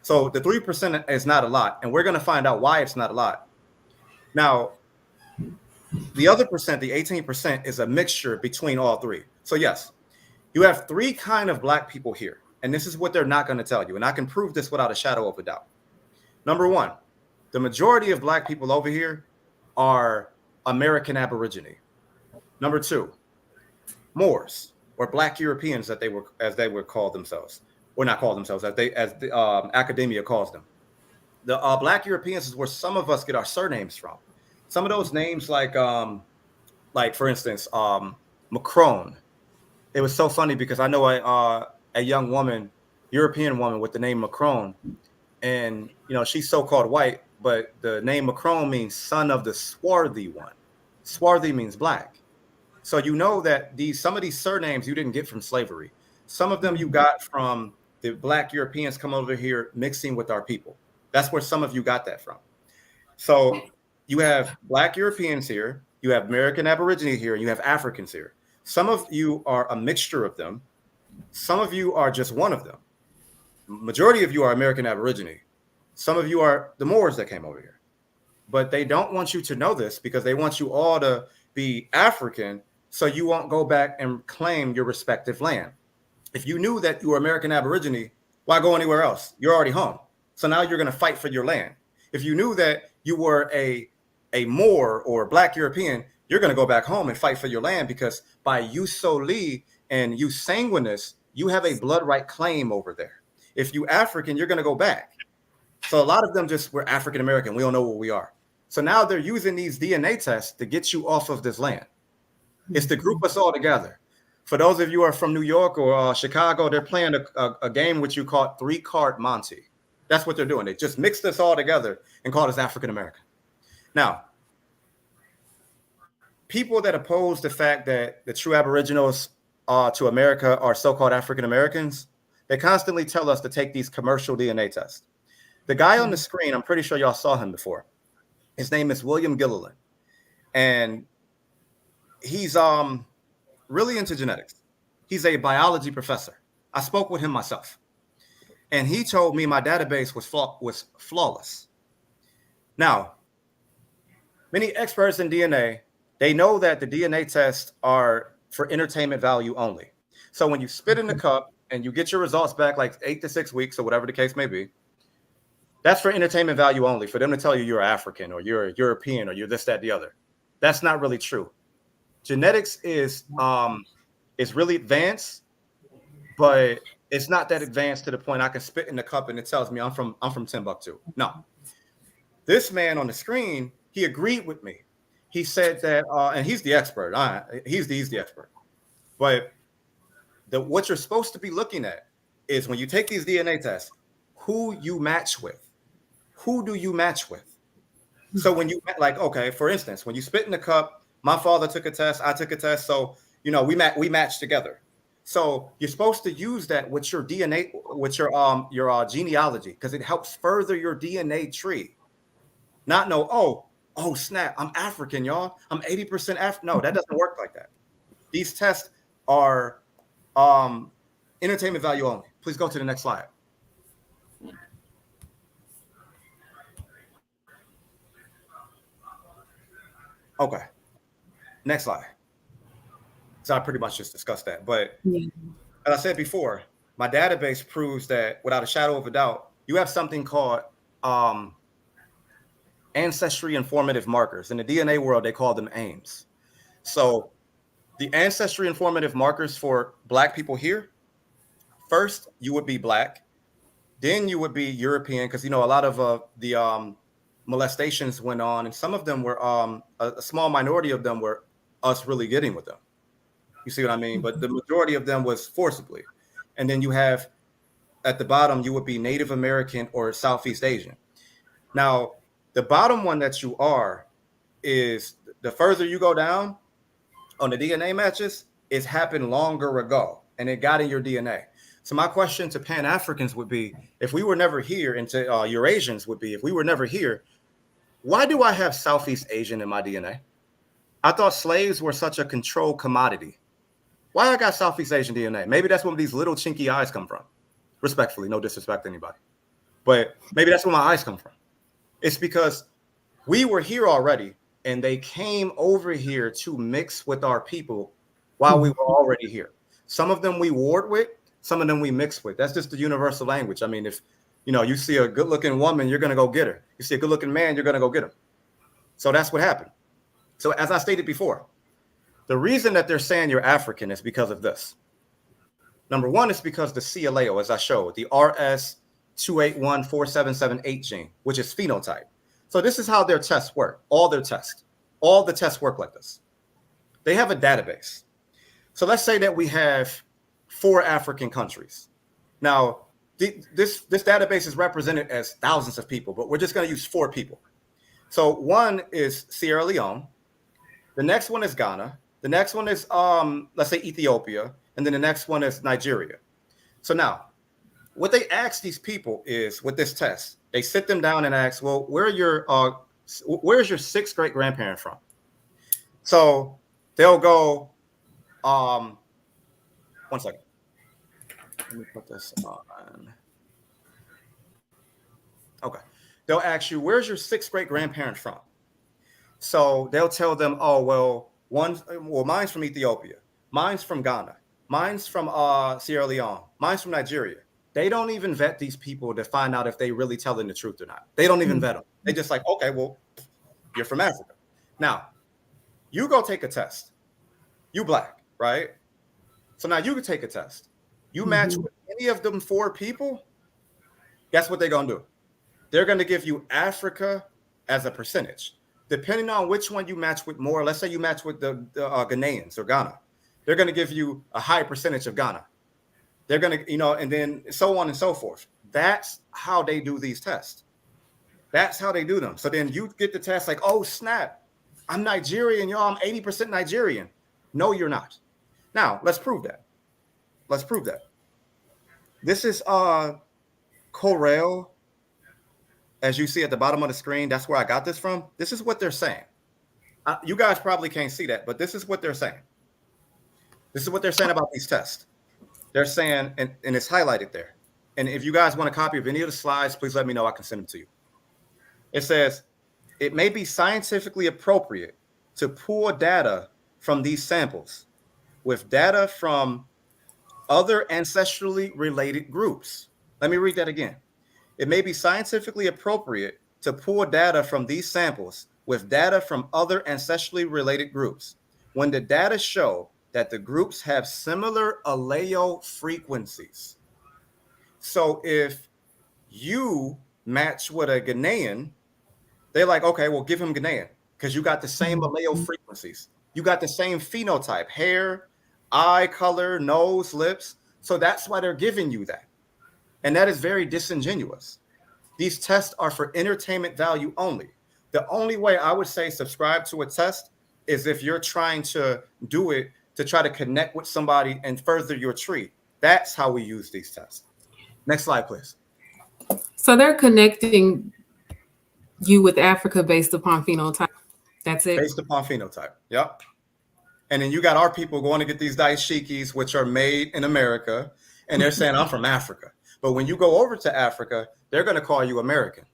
So the 3% is not a lot, and we're going to find out why it's not a lot. Now, the other percent, the 18%, is a mixture between all three. So yes, you have 3 kind of black people here, and this is what they're not going to tell you, and I can prove this without a shadow of a doubt. Number 1, the majority of black people over here are American Aborigine. Number 2, Moors, or Black Europeans, as they would call themselves, or not call themselves, as the academia calls them. The Black Europeans is where some of us get our surnames from. Some of those names, like for instance, Macron. It was so funny because I know a young woman, European woman with the name Macron, and she's so-called white, but the name Macron means son of the swarthy one. Swarthy means black. So you know that some of these surnames you didn't get from slavery. Some of them you got from the Black Europeans come over here mixing with our people. That's where some of you got that from. So you have Black Europeans here, you have American Aborigine here, and you have Africans here. Some of you are a mixture of them. Some of you are just one of them. Majority of you are American Aborigine. Some of you are the Moors that came over here. But they don't want you to know this because they want you all to be African so you won't go back and claim your respective land. If you knew that you were American Aborigine, why go anywhere else? You're already home. So now you're going to fight for your land. If you knew that you were a Moor or Black European, you're going to go back home and fight for your land because by jus soli and jus sanguinis, you have a blood right claim over there. If you African, you're going to go back. So a lot of them we're African American. We don't know what we are. So now they're using these DNA tests to get you off of this land. It's to group us all together. For those of you who are from New York or Chicago, they're playing a game which you call three-card Monty. That's what they're doing. They just mix this all together and call it African American. Now, people that oppose the fact that the true Aboriginals to America are so-called African Americans, they constantly tell us to take these commercial DNA tests. The guy on the screen, I'm pretty sure y'all saw him before. His name is William Gilliland, and he's really into genetics. He's a biology professor. I spoke with him myself, and he told me my database was flawless. Now, many experts in DNA, they know that the DNA tests are for entertainment value only. So when you spit in the cup and you get your results back like 8 to 6 weeks or whatever the case may be, that's for entertainment value only, for them to tell you you're African or you're European or you're this, that, the other. That's not really true. Genetics is really advanced, but it's not that advanced to the point I can spit in the cup and it tells me I'm from Timbuktu. No. This man on the screen, he agreed with me. He said that, and he's the expert. He's the expert. But what you're supposed to be looking at is when you take these DNA tests, who you match with. Who do you match with? So when you like, okay, for instance, when you spit in the cup, my father took a test, I took a test, so we match together. So you're supposed to use that with your DNA, with your genealogy, because it helps further your DNA tree. Not know, oh snap, I'm African, y'all. I'm 80% African. No, that doesn't work like that. These tests are entertainment value only. Please go to the next slide. Okay. Next slide. So I pretty much just discussed that. But as I said before, my database proves that without a shadow of a doubt, you have something called ancestry informative markers. In the DNA world, they call them AIMs. So the ancestry informative markers for Black people here, first, you would be Black. Then you would be European, because, a lot of the molestations went on, and some of them were, a small minority of them were us really getting with them. You see what I mean? But the majority of them was forcibly. And then you have, at the bottom, you would be Native American or Southeast Asian. Now, the bottom one that you are is, the further you go down on the DNA matches, it's happened longer ago, and it got in your DNA. So my question to Pan-Africans would be, if we were never here, and to Eurasians would be, if we were never here, why do I have Southeast Asian in my DNA? I thought slaves were such a controlled commodity. Why I got Southeast Asian DNA? Maybe that's where these little chinky eyes come from. Respectfully, no disrespect to anybody. But maybe that's where my eyes come from. It's because we were here already, and they came over here to mix with our people while we were already here. Some of them we warred with, some of them we mixed with. That's just the universal language. I mean, if you see a good-looking woman, you're going to go get her. You see a good-looking man, you're going to go get him. So that's what happened. So as I stated before, the reason that they're saying you're African is because of this. Number one is because the CLAO, as I showed, the RS2814778 gene, which is phenotype. So this is how their tests work. All the tests work like this. They have a database. So let's say that we have 4 African countries. Now, this database is represented as thousands of people, but we're just going to use 4 people. So one is Sierra Leone. The next one is Ghana. The next one is, let's say, Ethiopia. And then the next one is Nigeria. So now, what they ask these people is, with this test, they sit them down and ask, well, where's your 6th great grandparent from? So they'll go, 1 second. Let me put this on. Okay. They'll ask you, where's your 6th great grandparent from? So they'll tell them, oh, well, mine's from Ethiopia. Mine's from Ghana. Mine's from Sierra Leone. Mine's from Nigeria. They don't even vet these people to find out if they really telling the truth or not. They don't even vet them. They just like, okay, well, you're from Africa. Now, you go take a test. You Black, right? So now you can take a test. You match with any of them 4 people, guess what they're going to do? They're going to give you Africa as a percentage. Depending on which one you match with more, let's say you match with the Ghanaians or Ghana, they're going to give you a high percentage of Ghana. They're going to, and then so on and so forth. That's how they do these tests. That's how they do them. So then you get the test like, oh, snap, I'm Nigerian, y'all. I'm 80% Nigerian. No, you're not. Now, let's prove that. This is Corel. As you see at the bottom of the screen, that's where I got this from. This is what they're saying. You guys probably can't see that, but this is what they're saying. This is what they're saying about these tests. They're saying, and it's highlighted there. And if you guys want a copy of any of the slides, please let me know. I can send them to you. It says, it may be scientifically appropriate to pull data from these samples with data from other ancestrally related groups. Let me read that again. It may be scientifically appropriate to pull data from these samples with data from other ancestrally related groups when the data show that the groups have similar allele frequencies. So if you match with a Ghanaian, they're like, okay, well, give him Ghanaian because you got the same allele frequencies. You got the same phenotype, hair, eye color, nose, lips. So that's why they're giving you that. And that is very disingenuous. These tests are for entertainment value only. The only way I would say subscribe to a test is if you're trying to do it to try to connect with somebody and further your tree. That's how we use these tests. Next slide, please. So they're connecting you with Africa based upon phenotype. That's it. Based upon phenotype. Yep. And then you got our people going to get these dashikis, which are made in America, and they're saying, I'm from Africa. But when you go over to Africa, they're going to call you American.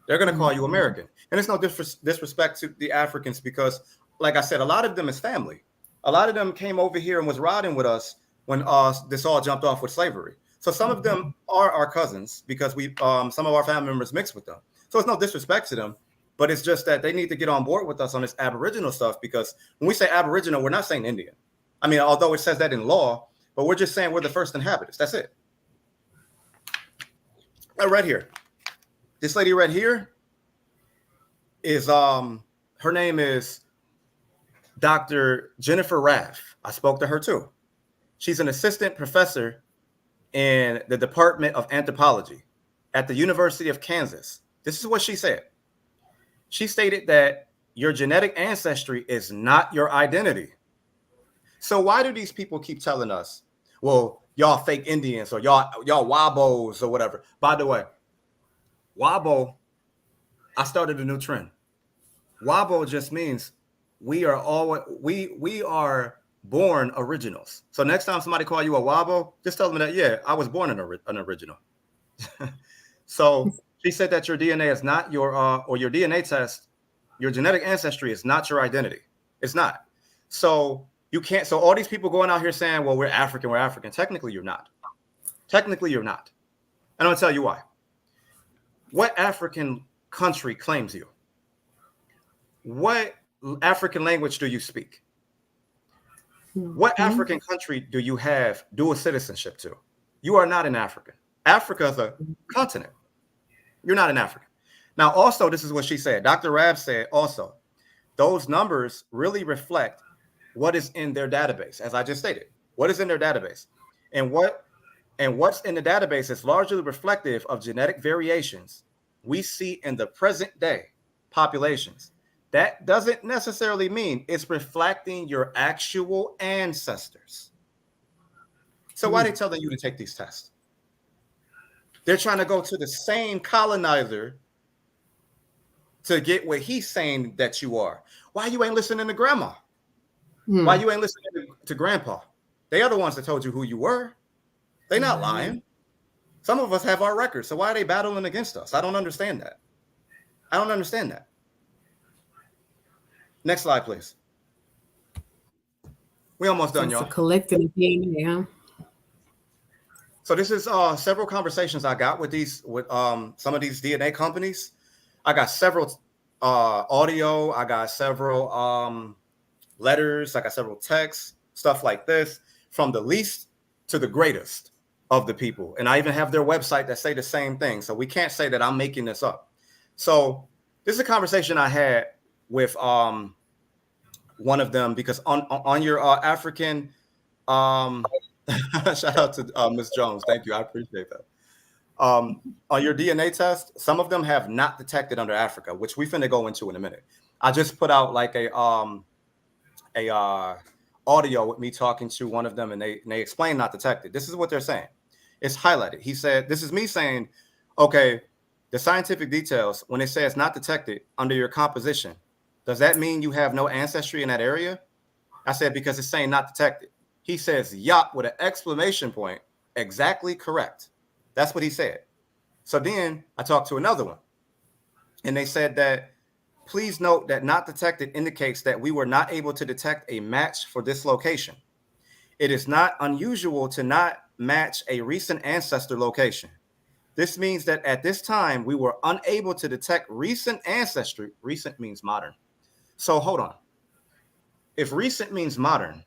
They're going to call you American. And it's no disrespect to the Africans because, like I said, a lot of them is family. A lot of them came over here and was riding with us when this all jumped off with slavery. So some of them are our cousins because we some of our family members mixed with them. So it's no disrespect to them, but it's just that they need to get on board with us on this Aboriginal stuff because when we say Aboriginal, we're not saying Indian. I mean, although it says that in law, but we're just saying we're the first inhabitants. That's it. Right here. This lady right here is her name is Dr. Jennifer Raff. I spoke to her too. She's an assistant professor in the Department of Anthropology at the University of Kansas. This is what she said. She stated that your genetic ancestry is not your identity. So why do these people keep telling us, well, y'all fake Indians or y'all Wabos or whatever? By the way, Wabo, I started a new trend. Wabo just means we are born originals. So next time somebody call you a Wabo, just tell them that, yeah, I was born an original. So she said that your DNA is not your DNA test, your genetic ancestry is not your identity. It's not. So you can't. So all these people going out here saying, well, we're African. Technically, you're not. Technically, you're not. And I'm going to tell you why. What African country claims you? What African language do you speak? What African country do you have dual citizenship to? You are not an African. Africa is a continent. You're not an African. Now, also, this is what she said. Dr. Rab said also, those numbers really reflect what is in their database, as I just stated. What is in their database? And what's in the database is largely reflective of genetic variations we see in the present day populations. That doesn't necessarily mean it's reflecting your actual ancestors. So why are they telling you to take these tests? They're trying to go to the same colonizer to get what he's saying that you are. Why you ain't listening to grandma? Why you ain't listening to grandpa? They are the ones that told you who you were. They're not lying. Some of us have our records. So why are they battling against us? I don't understand that. I don't understand that. Next slide, please. We almost done, y'all. Collecting DNA, huh? So this is several conversations I got with some of these DNA companies. I got several audio. I got several letters. I got several texts, stuff like this, from the least to the greatest of the people. And I even have their website that say the same thing. So we can't say that I'm making this up. So this is a conversation I had with one of them because on your African Shout out to Miss Jones. Thank you. I appreciate that. On your DNA test, some of them have not detected under Africa, which we finna go into in a minute. I just put out like a audio with me talking to one of them, and they explain not detected. This is what they're saying. It's highlighted. He said, this is me saying, okay, the scientific details, when it says not detected under your composition, does that mean you have no ancestry in that area? I said, because it's saying not detected. He says, yup, with an exclamation point. Exactly correct. That's what he said. So then I talked to another one, and they said that, please note that not detected indicates that we were not able to detect a match for this location. It is not unusual to not match a recent ancestor location. This means that at this time, we were unable to detect recent ancestry. Recent means modern. So hold on. If recent means modern,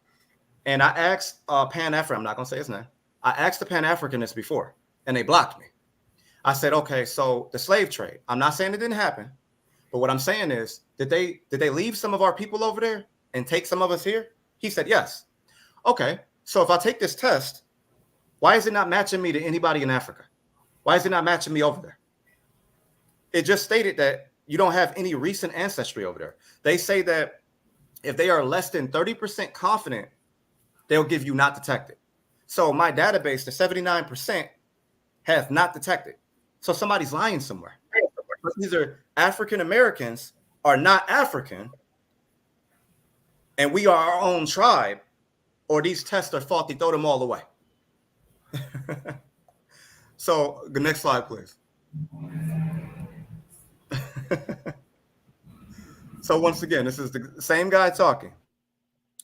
and I asked Pan-African, I'm not going to say his name. I asked the Pan-Africanist before, and they blocked me. I said, okay, so the slave trade. I'm not saying it didn't happen, but what I'm saying is, did they leave some of our people over there and take some of us here? He said, yes. Okay, so if I take this test, why is it not matching me to anybody in Africa? Why is it not matching me over there? It just stated that you don't have any recent ancestry over there. They say that if they are less than 30% confident, they'll give you not detected. So my database, the 79%, have not detected. So somebody's lying somewhere. But either African Americans are not African, and we are our own tribe, or these tests are faulty. Throw them all away. So the next slide, please. So once again, this is the same guy talking.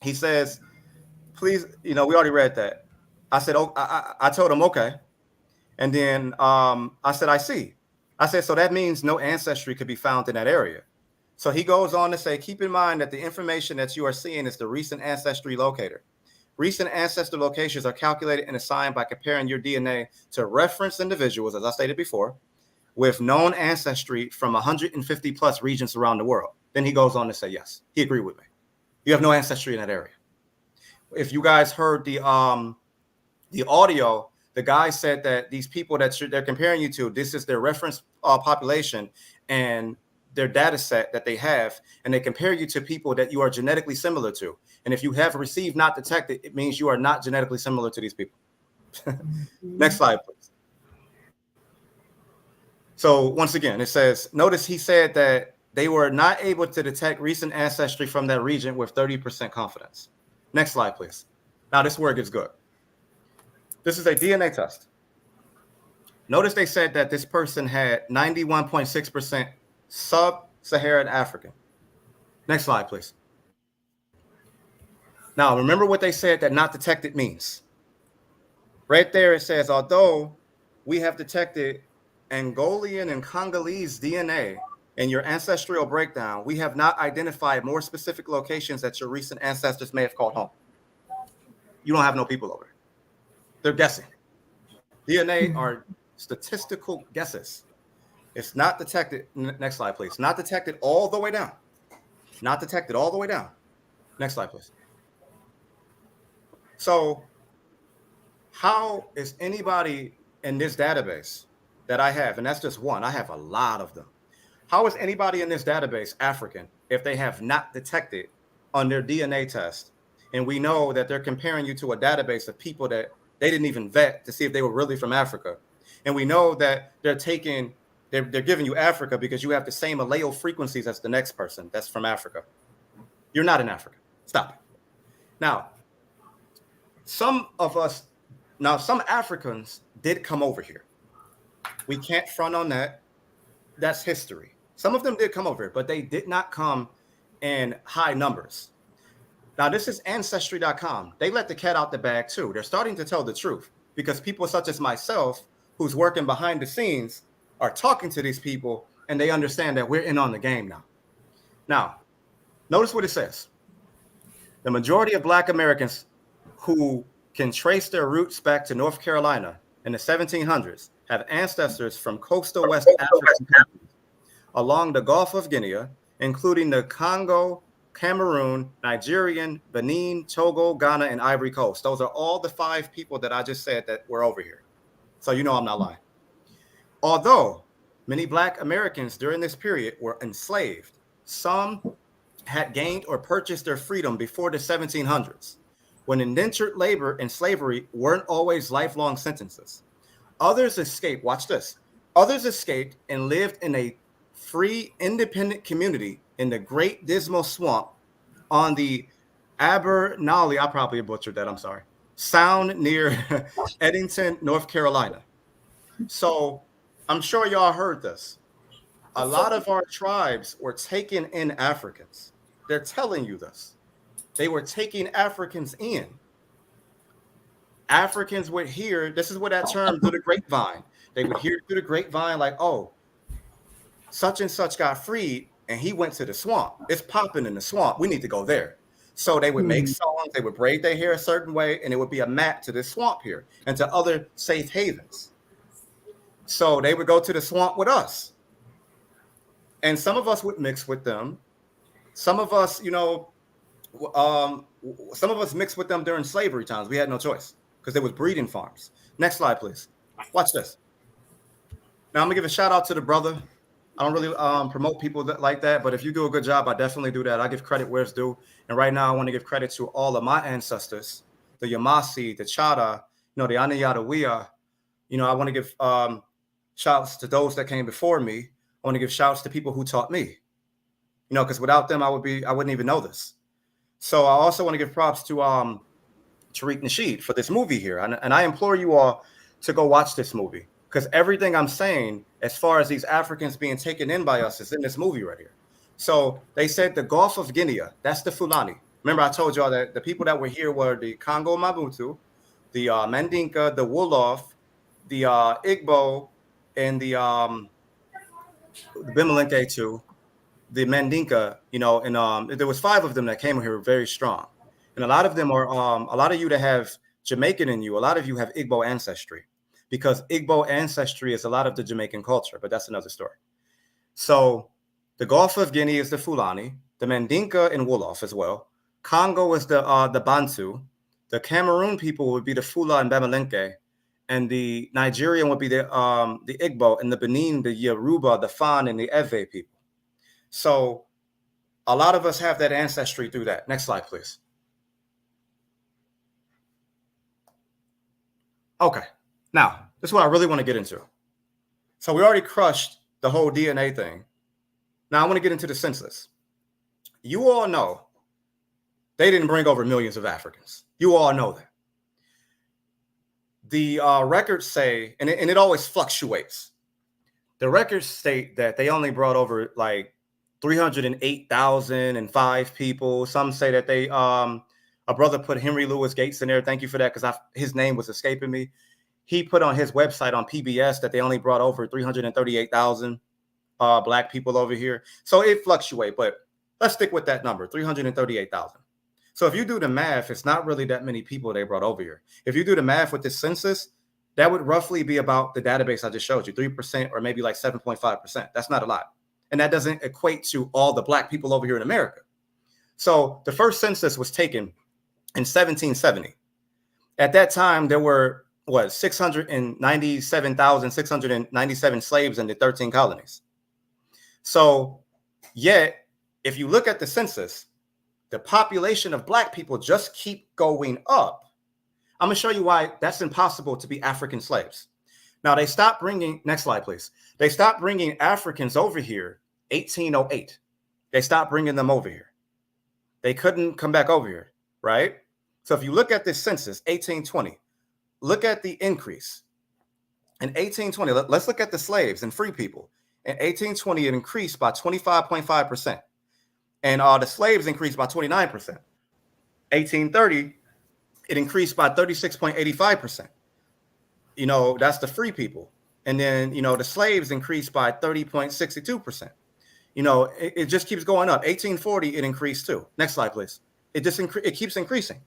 He says, please, we already read that. I said, oh, I told him, okay. And then I said, I see. I said, so that means no ancestry could be found in that area. So he goes on to say, keep in mind that the information that you are seeing is the recent ancestry locator. Recent ancestor locations are calculated and assigned by comparing your DNA to reference individuals, as I stated before, with known ancestry from 150 plus regions around the world. Then he goes on to say, yes, he agreed with me. You have no ancestry in that area. If you guys heard the audio, the guy said that these people that they're comparing you to, this is their reference population and their data set that they have, and they compare you to people that you are genetically similar to. And if you have received not detected, it means you are not genetically similar to these people. Next slide, please. So once again, it says, notice he said that they were not able to detect recent ancestry from that region with 30% confidence. Next slide, please. Now this is where it gets good. This is a DNA test. Notice they said that this person had 91.6% sub-Saharan African. Next slide, please. Now, remember what they said that not detected means. Right there, it says, although we have detected Angolan and Congolese DNA in your ancestral breakdown, we have not identified more specific locations that your recent ancestors may have called home. You don't have no people over there. They're guessing. DNA are statistical guesses. It's not detected. Next slide, please. Not detected all the way down. Not detected all the way down. Next slide, please. So how is anybody in this database that I have, and that's just one, I have a lot of them. How is anybody in this database African if they have not detected on their DNA test? And we know that they're comparing you to a database of people that they didn't even vet to see if they were really from Africa. And we know that they're giving you Africa because you have the same allele frequencies as the next person that's from Africa. You're not in Africa. Stop it. Now, some Africans did come over here. We can't front on that. That's history. Some of them did come over here, but they did not come in high numbers. Now, this is Ancestry.com. They let the cat out the bag, too. They're starting to tell the truth because people such as myself, who's working behind the scenes, are talking to these people, and they understand that we're in on the game now. Now, notice what it says. The majority of Black Americans who can trace their roots back to North Carolina in the 1700s have ancestors from coastal West African countries along the Gulf of Guinea, including the Congo, Cameroon, Nigerian, Benin, Togo, Ghana, and Ivory Coast. Those are all the 5 people that I just said that were over here. So you know I'm not lying. Although many Black Americans during this period were enslaved, some had gained or purchased their freedom before the 1700s, when indentured labor and slavery weren't always lifelong sentences. Others escaped, watch this, others escaped and lived in a free, independent community in the Great Dismal Swamp on the Abernally, I probably butchered that, I'm sorry, Sound near Eddington, North Carolina. So I'm sure y'all heard this. A lot of our tribes were taking in Africans. They're telling you this. They were taking Africans in. Africans would hear, this is what that term through the grapevine. They would hear through the grapevine, like, oh, such and such got freed and he went to the swamp. It's popping in the swamp. We need to go there. So they would make songs, they would braid their hair a certain way, and it would be a map to this swamp here and to other safe havens. So they would go to the swamp with us. And some of us would mix with them. Some of us, some of us mixed with them during slavery times. We had no choice because there was breeding farms. Next slide, please. Watch this. Now I'm gonna give a shout out to the brother. I don't really promote people like that, but if you do a good job, I definitely do that. I give credit where it's due. And right now I want to give credit to all of my ancestors, the Yamasi, the Chada, the Anayatawiya. I want to give shouts to those that came before me. I want to give shouts to people who taught me, because without them, I wouldn't even know this. So I also want to give props to Tariq Nasheed for this movie here. And I implore you all to go watch this movie, because everything I'm saying as far as these Africans being taken in by us is in this movie right here. So they said the Gulf of Guinea, that's the Fulani. Remember, I told y'all that the people that were here were the Congo Mabutu, the Mandinka, the Wolof, the Igbo, and the Bimalenke too, the Mandinka, and there was 5 of them that came here very strong. And a lot of them are, a lot of you that have Jamaican in you, a lot of you have Igbo ancestry, because Igbo ancestry is a lot of the Jamaican culture, but that's another story. So the Gulf of Guinea is the Fulani, the Mandinka and Wolof as well. Congo is the Bantu. The Cameroon people would be the Fula and Bamalenke, and the Nigerian would be the Igbo, and the Benin, the Yoruba, the Fan, and the Ewe people. So a lot of us have that ancestry through that. Next slide, please. Okay, now this is what I really want to get into. So we already crushed the whole DNA thing. Now I want to get into the census. You all know they didn't bring over millions of Africans. You all know that. The records say, and it always fluctuates. The records state that they only brought over like 308,005 people. Some say that they, a brother put Henry Louis Gates in there. Thank you for that, because his name was escaping me. He put on his website on PBS that they only brought over 338,000 Black people over here. So it fluctuates, but let's stick with that number, 338,000. So if you do the math, it's not really that many people they brought over here. If you do the math with this census, that would roughly be about the database I just showed you, 3% or maybe like 7.5%. That's not a lot. And that doesn't equate to all the Black people over here in America. So the first census was taken in 1770. At that time, there were, 697,697 slaves in the 13 colonies. So yet, if you look at the census, the population of Black people just keep going up. I'm going to show you why that's impossible to be African slaves. Now, they stopped bringing, next slide, please. They stopped bringing Africans over here 1808. They stopped bringing them over here. They couldn't come back over here, right? So if you look at this census, 1820, look at the increase. In 1820, let's look at the slaves and free people. In 1820, it increased by 25.5%. And the slaves increased by 29%. 1830, it increased by 36.85%. That's the free people. And then, the slaves increased by 30.62%. It just keeps going up. 1840, it increased too. Next slide, please. It keeps increasing.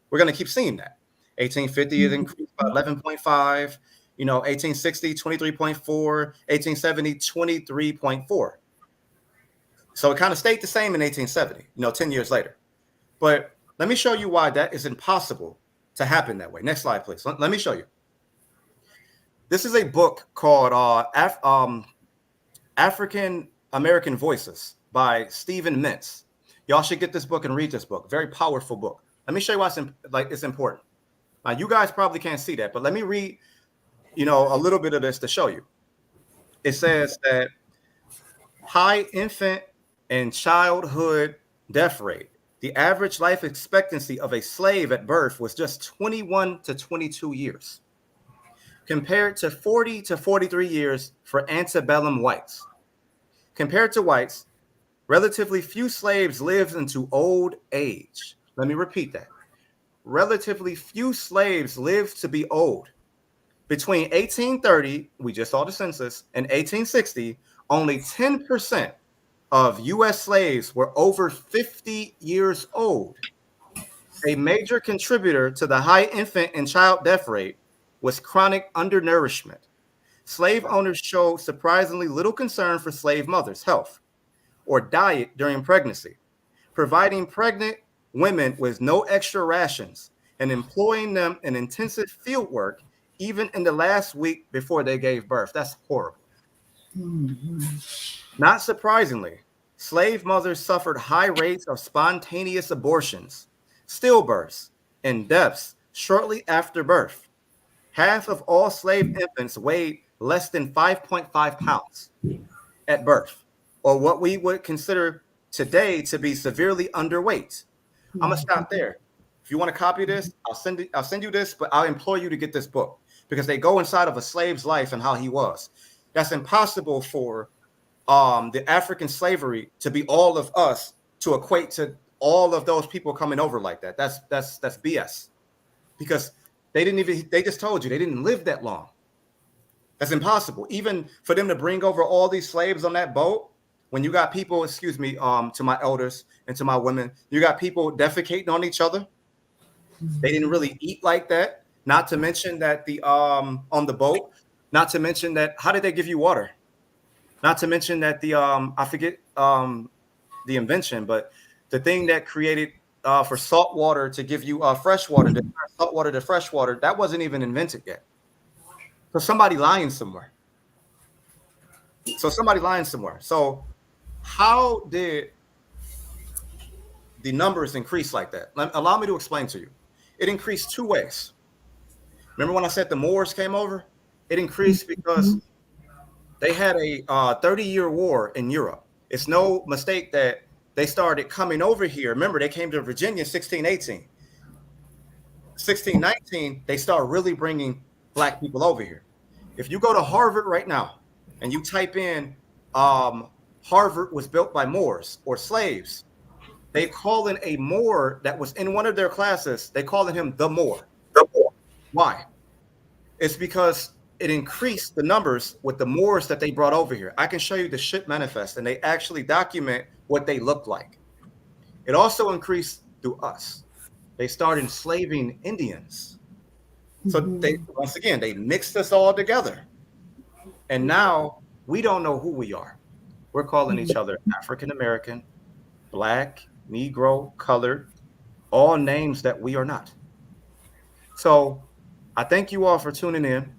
We're going to keep seeing that. 1850, it increased by 11.5. 1860, 23.4. 1870, 23.4. So it kind of stayed the same in 1870, 10 years later. But let me show you why that is impossible to happen that way. Next slide, please. Let me show you. This is a book called African American Voices by Stephen Mintz. Y'all should get this book and read this book. Very powerful book. Let me show you why it's important. Now, you guys probably can't see that, but let me read, a little bit of this to show you. It says that high infant and childhood death rate. The average life expectancy of a slave at birth was just 21 to 22 years, compared to 40 to 43 years for antebellum whites. Compared to whites, relatively few slaves lived into old age. Let me repeat that. Relatively few slaves lived to be old. Between 1830, we just saw the census, and 1860, only 10% of U.S. slaves were over 50 years old. A major contributor to the high infant and child death rate was chronic undernourishment. Slave owners showed surprisingly little concern for slave mothers' health or diet during pregnancy, providing pregnant women with no extra rations and employing them in intensive field work even in the last week before they gave birth. That's horrible. Mm-hmm. Not surprisingly, slave mothers suffered high rates of spontaneous abortions, stillbirths, and deaths shortly after birth. Half of all slave infants weighed less than 5.5 pounds at birth, or what we would consider today to be severely underweight. I'm gonna stop there. If you want to copy this, I'll send you this, but I'll implore you to get this book because they go inside of a slave's life and how he was. That's impossible for the African slavery to be all of us to equate to all of those people coming over like that. That's BS, because they just told you they didn't live that long. That's impossible. Even for them to bring over all these slaves on that boat, when you got people, to my elders and to my women, you got people defecating on each other. They didn't really eat like that. Not to mention that on the boat, not to mention that, how did they give you water? Not to mention that I forget the invention, but the thing that created for salt water to give you fresh water, salt water to fresh water, that wasn't even invented yet. So somebody lying somewhere. So how did the numbers increase like that? Allow me to explain to you. It increased two ways. Remember when I said the Moors came over? It increased because they had a 30-year war in Europe. It's no mistake that they started coming over here. Remember, they came to Virginia in 1618. 1619, they start really bringing Black people over here. If you go to Harvard right now and you type in Harvard was built by Moors or slaves, they call in a Moor that was in one of their classes, they call him the Moor. Why? It's because it increased the numbers with the Moors that they brought over here. I can show you the ship manifest, and they actually document what they look like. It also increased through us. They started enslaving Indians. So once again, they mixed us all together. And now we don't know who we are. We're calling each other African American, Black, Negro, colored, all names that we are not. So I thank you all for tuning in.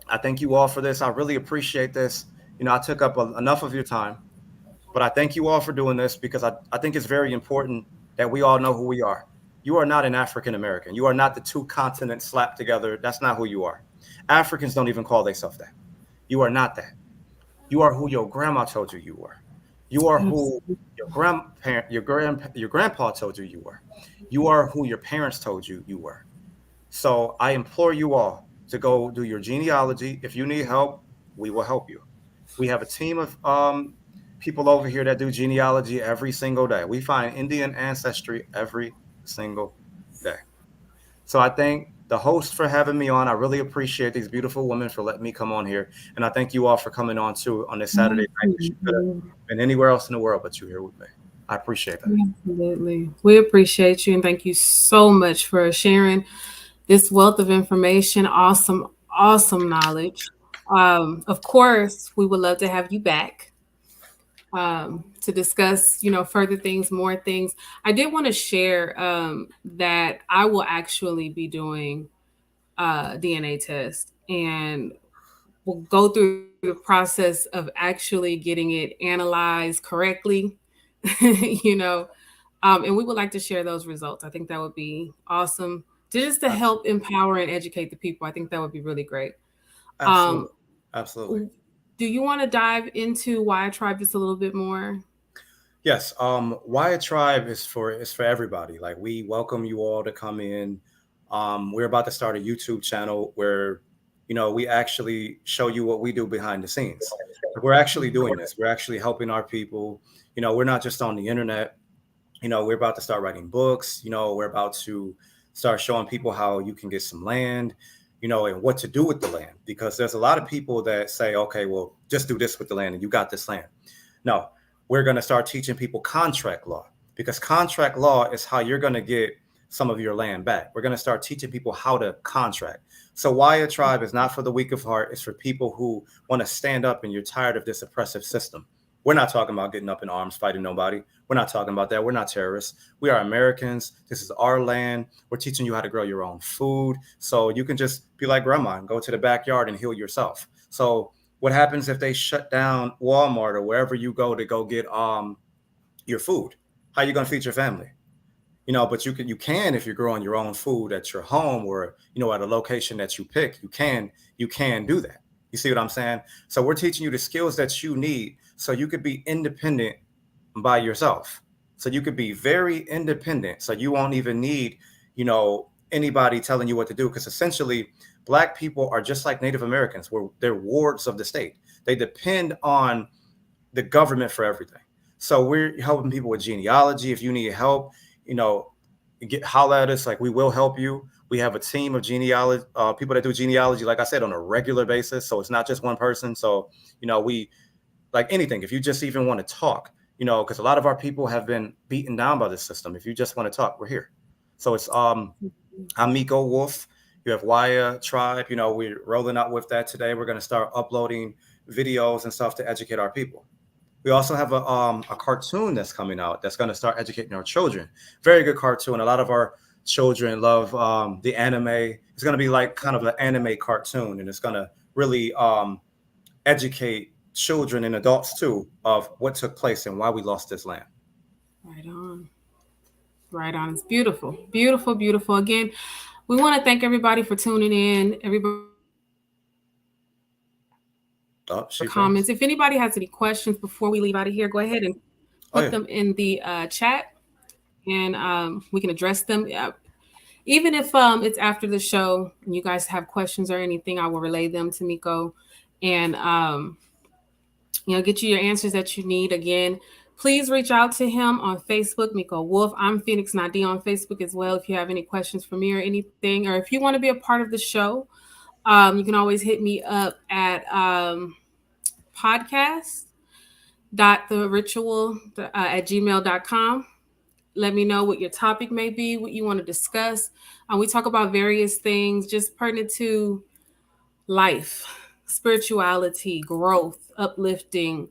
I thank you all for this. I really appreciate this. I took up enough of your time, but I thank you all for doing this because I think it's very important that we all know who we are. You are not an African American. You are not the two continents slapped together. That's not who you are. Africans don't even call themselves that. You are not that. You are who your grandma told you you were. You are who your grandpa told you you were. You are who your parents told you you were. So I implore you all to go do your genealogy. If you need help, we will help you. We have a team of people over here that do genealogy every single day. We find Indian ancestry every single day. So I thank the host for having me on. I really appreciate these beautiful women for letting me come on here. And I thank you all for coming on too on this Saturday night. You could have been anywhere else in the world, but you're here with me. I appreciate that. Absolutely. We appreciate you and thank you so much for sharing this wealth of information. Awesome knowledge. Of course, we would love to have you back. to discuss, further things, more things. I did want to share that I will actually be doing a DNA test, and we'll go through the process of actually getting it analyzed correctly, you know, and we would like to share those results. I think that would be awesome to just to help Absolutely. empower and educate the people. I think that would be really great. Um, Absolutely. Absolutely. do you want to dive into why I tribe just a little bit more? Yes. Wyatt Tribe is for everybody. Like, we welcome you all to come in. We're about to start a YouTube channel where, we actually show you what we do behind the scenes. Like, we're actually doing this. We're actually helping our people. We're not just on the internet. We're about to start writing books. We're about to start showing people how you can get some land, and what to do with the land. Because there's a lot of people that say, okay, well, just do this with the land and you got this land. No, we're going to start teaching people contract law, because contract law is how you're going to get some of your land back. We're going to start teaching people how to contract. So why a tribe is not for the weak of heart. It's for people who want to stand up and you're tired of this oppressive system. We're not talking about getting up in arms, fighting nobody. We're not talking about that. We're not terrorists. We are Americans. This is our land. We're teaching you how to grow your own food. So you can just be like grandma and go to the backyard and heal yourself. So what happens if they shut down Walmart or wherever you go to go get your food? How are you going to feed your family? But you can if you're growing your own food at your home, or at a location that you pick. You can do that. You see what I'm saying? So we're teaching you the skills that you need so you could be independent by yourself. So you could be very independent. So you won't even need, anybody telling you what to do. Because essentially, Black people are just like Native Americans, where they're wards of the state. They depend on the government for everything. So we're helping people with genealogy. If you need help, you know, holler at us. Like, we will help you. We have a team of genealogy people that do genealogy, like I said, on a regular basis. So it's not just one person. So we, like anything. If you just even want to talk, because a lot of our people have been beaten down by the system. If you just want to talk, we're here. So it's I'm Micco Wolf. You have Waya Tribe. We're rolling out with that today. We're going to start uploading videos and stuff to educate our people. We also have a cartoon that's coming out that's going to start educating our children. Very good cartoon. A lot of our children love the anime. It's going to be like kind of an anime cartoon, and it's going to really educate children and adults too of what took place and why we lost this land. Right on. Right on. It's beautiful. Beautiful, beautiful. Again, we want to thank everybody for tuning in. Everybody that shared their comments. If anybody has any questions before we She leave out of froze. here, go ahead and put them in the chat, Oh yeah, and we can address them. Even if it's after the show and you guys have questions or anything, I will relay them to Micco, and get you your answers that you need. Again, please reach out to him on Facebook, Micco Wolf. I'm Phoenix Nadi on Facebook as well. If you have any questions for me or anything, or if you want to be a part of the show, you can always hit me up at podcast.theritual at gmail.com. Let me know what your topic may be, what you want to discuss. We talk about various things just pertinent to life, spirituality, growth, uplifting.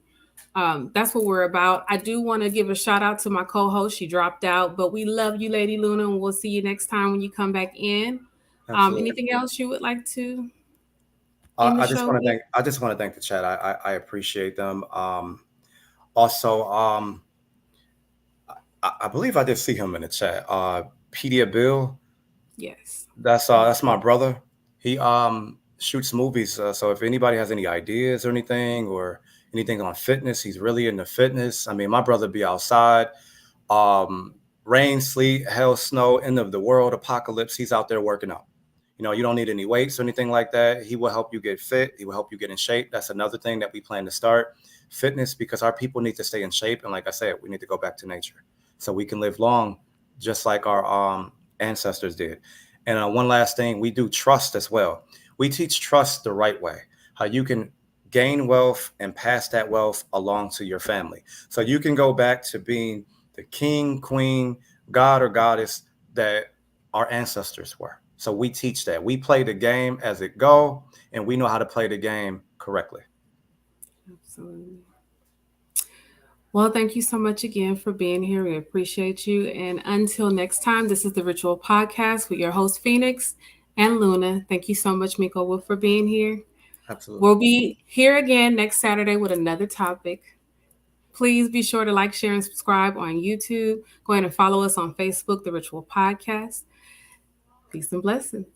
That's what we're about. I do want to give a shout out to my co-host. She dropped out, but we love you, Lady Luna, and we'll see you next time when you come back in. absolutely. Anything else you would like to end the I just show want to with? thank the chat. I appreciate them. Also, I believe I did see him in the chat. Pedia Bill, Yes. that's my brother. He shoots movies. So if anybody has any ideas or anything, or anything on fitness, he's really into fitness. I mean, my brother be outside, um, rain, sleet, hell, snow, end of the world, apocalypse. He's out there working out. You don't need any weights or anything like that. He will help you get fit. He will help you get in shape. That's another thing that we plan to start, fitness, because our people need to stay in shape. And like I said, we need to go back to nature so we can live long, just like our ancestors did. And one last thing, we do trust as well. We teach trust the right way, how you can gain wealth and pass that wealth along to your family. So you can go back to being the king, queen, god, or goddess that our ancestors were. So we teach that. We play the game as it go, and we know how to play the game correctly. Absolutely. Well, thank you so much again for being here. We appreciate you. And until next time, this is the Ritual Podcast with your host, Phoenix and Luna. Thank you so much, Micco Wolf, for being here. Absolutely. We'll be here again next Saturday with another topic. Please be sure to like, share, and subscribe on YouTube. Go ahead and follow us on Facebook, The Ritual Podcast. Peace and blessings.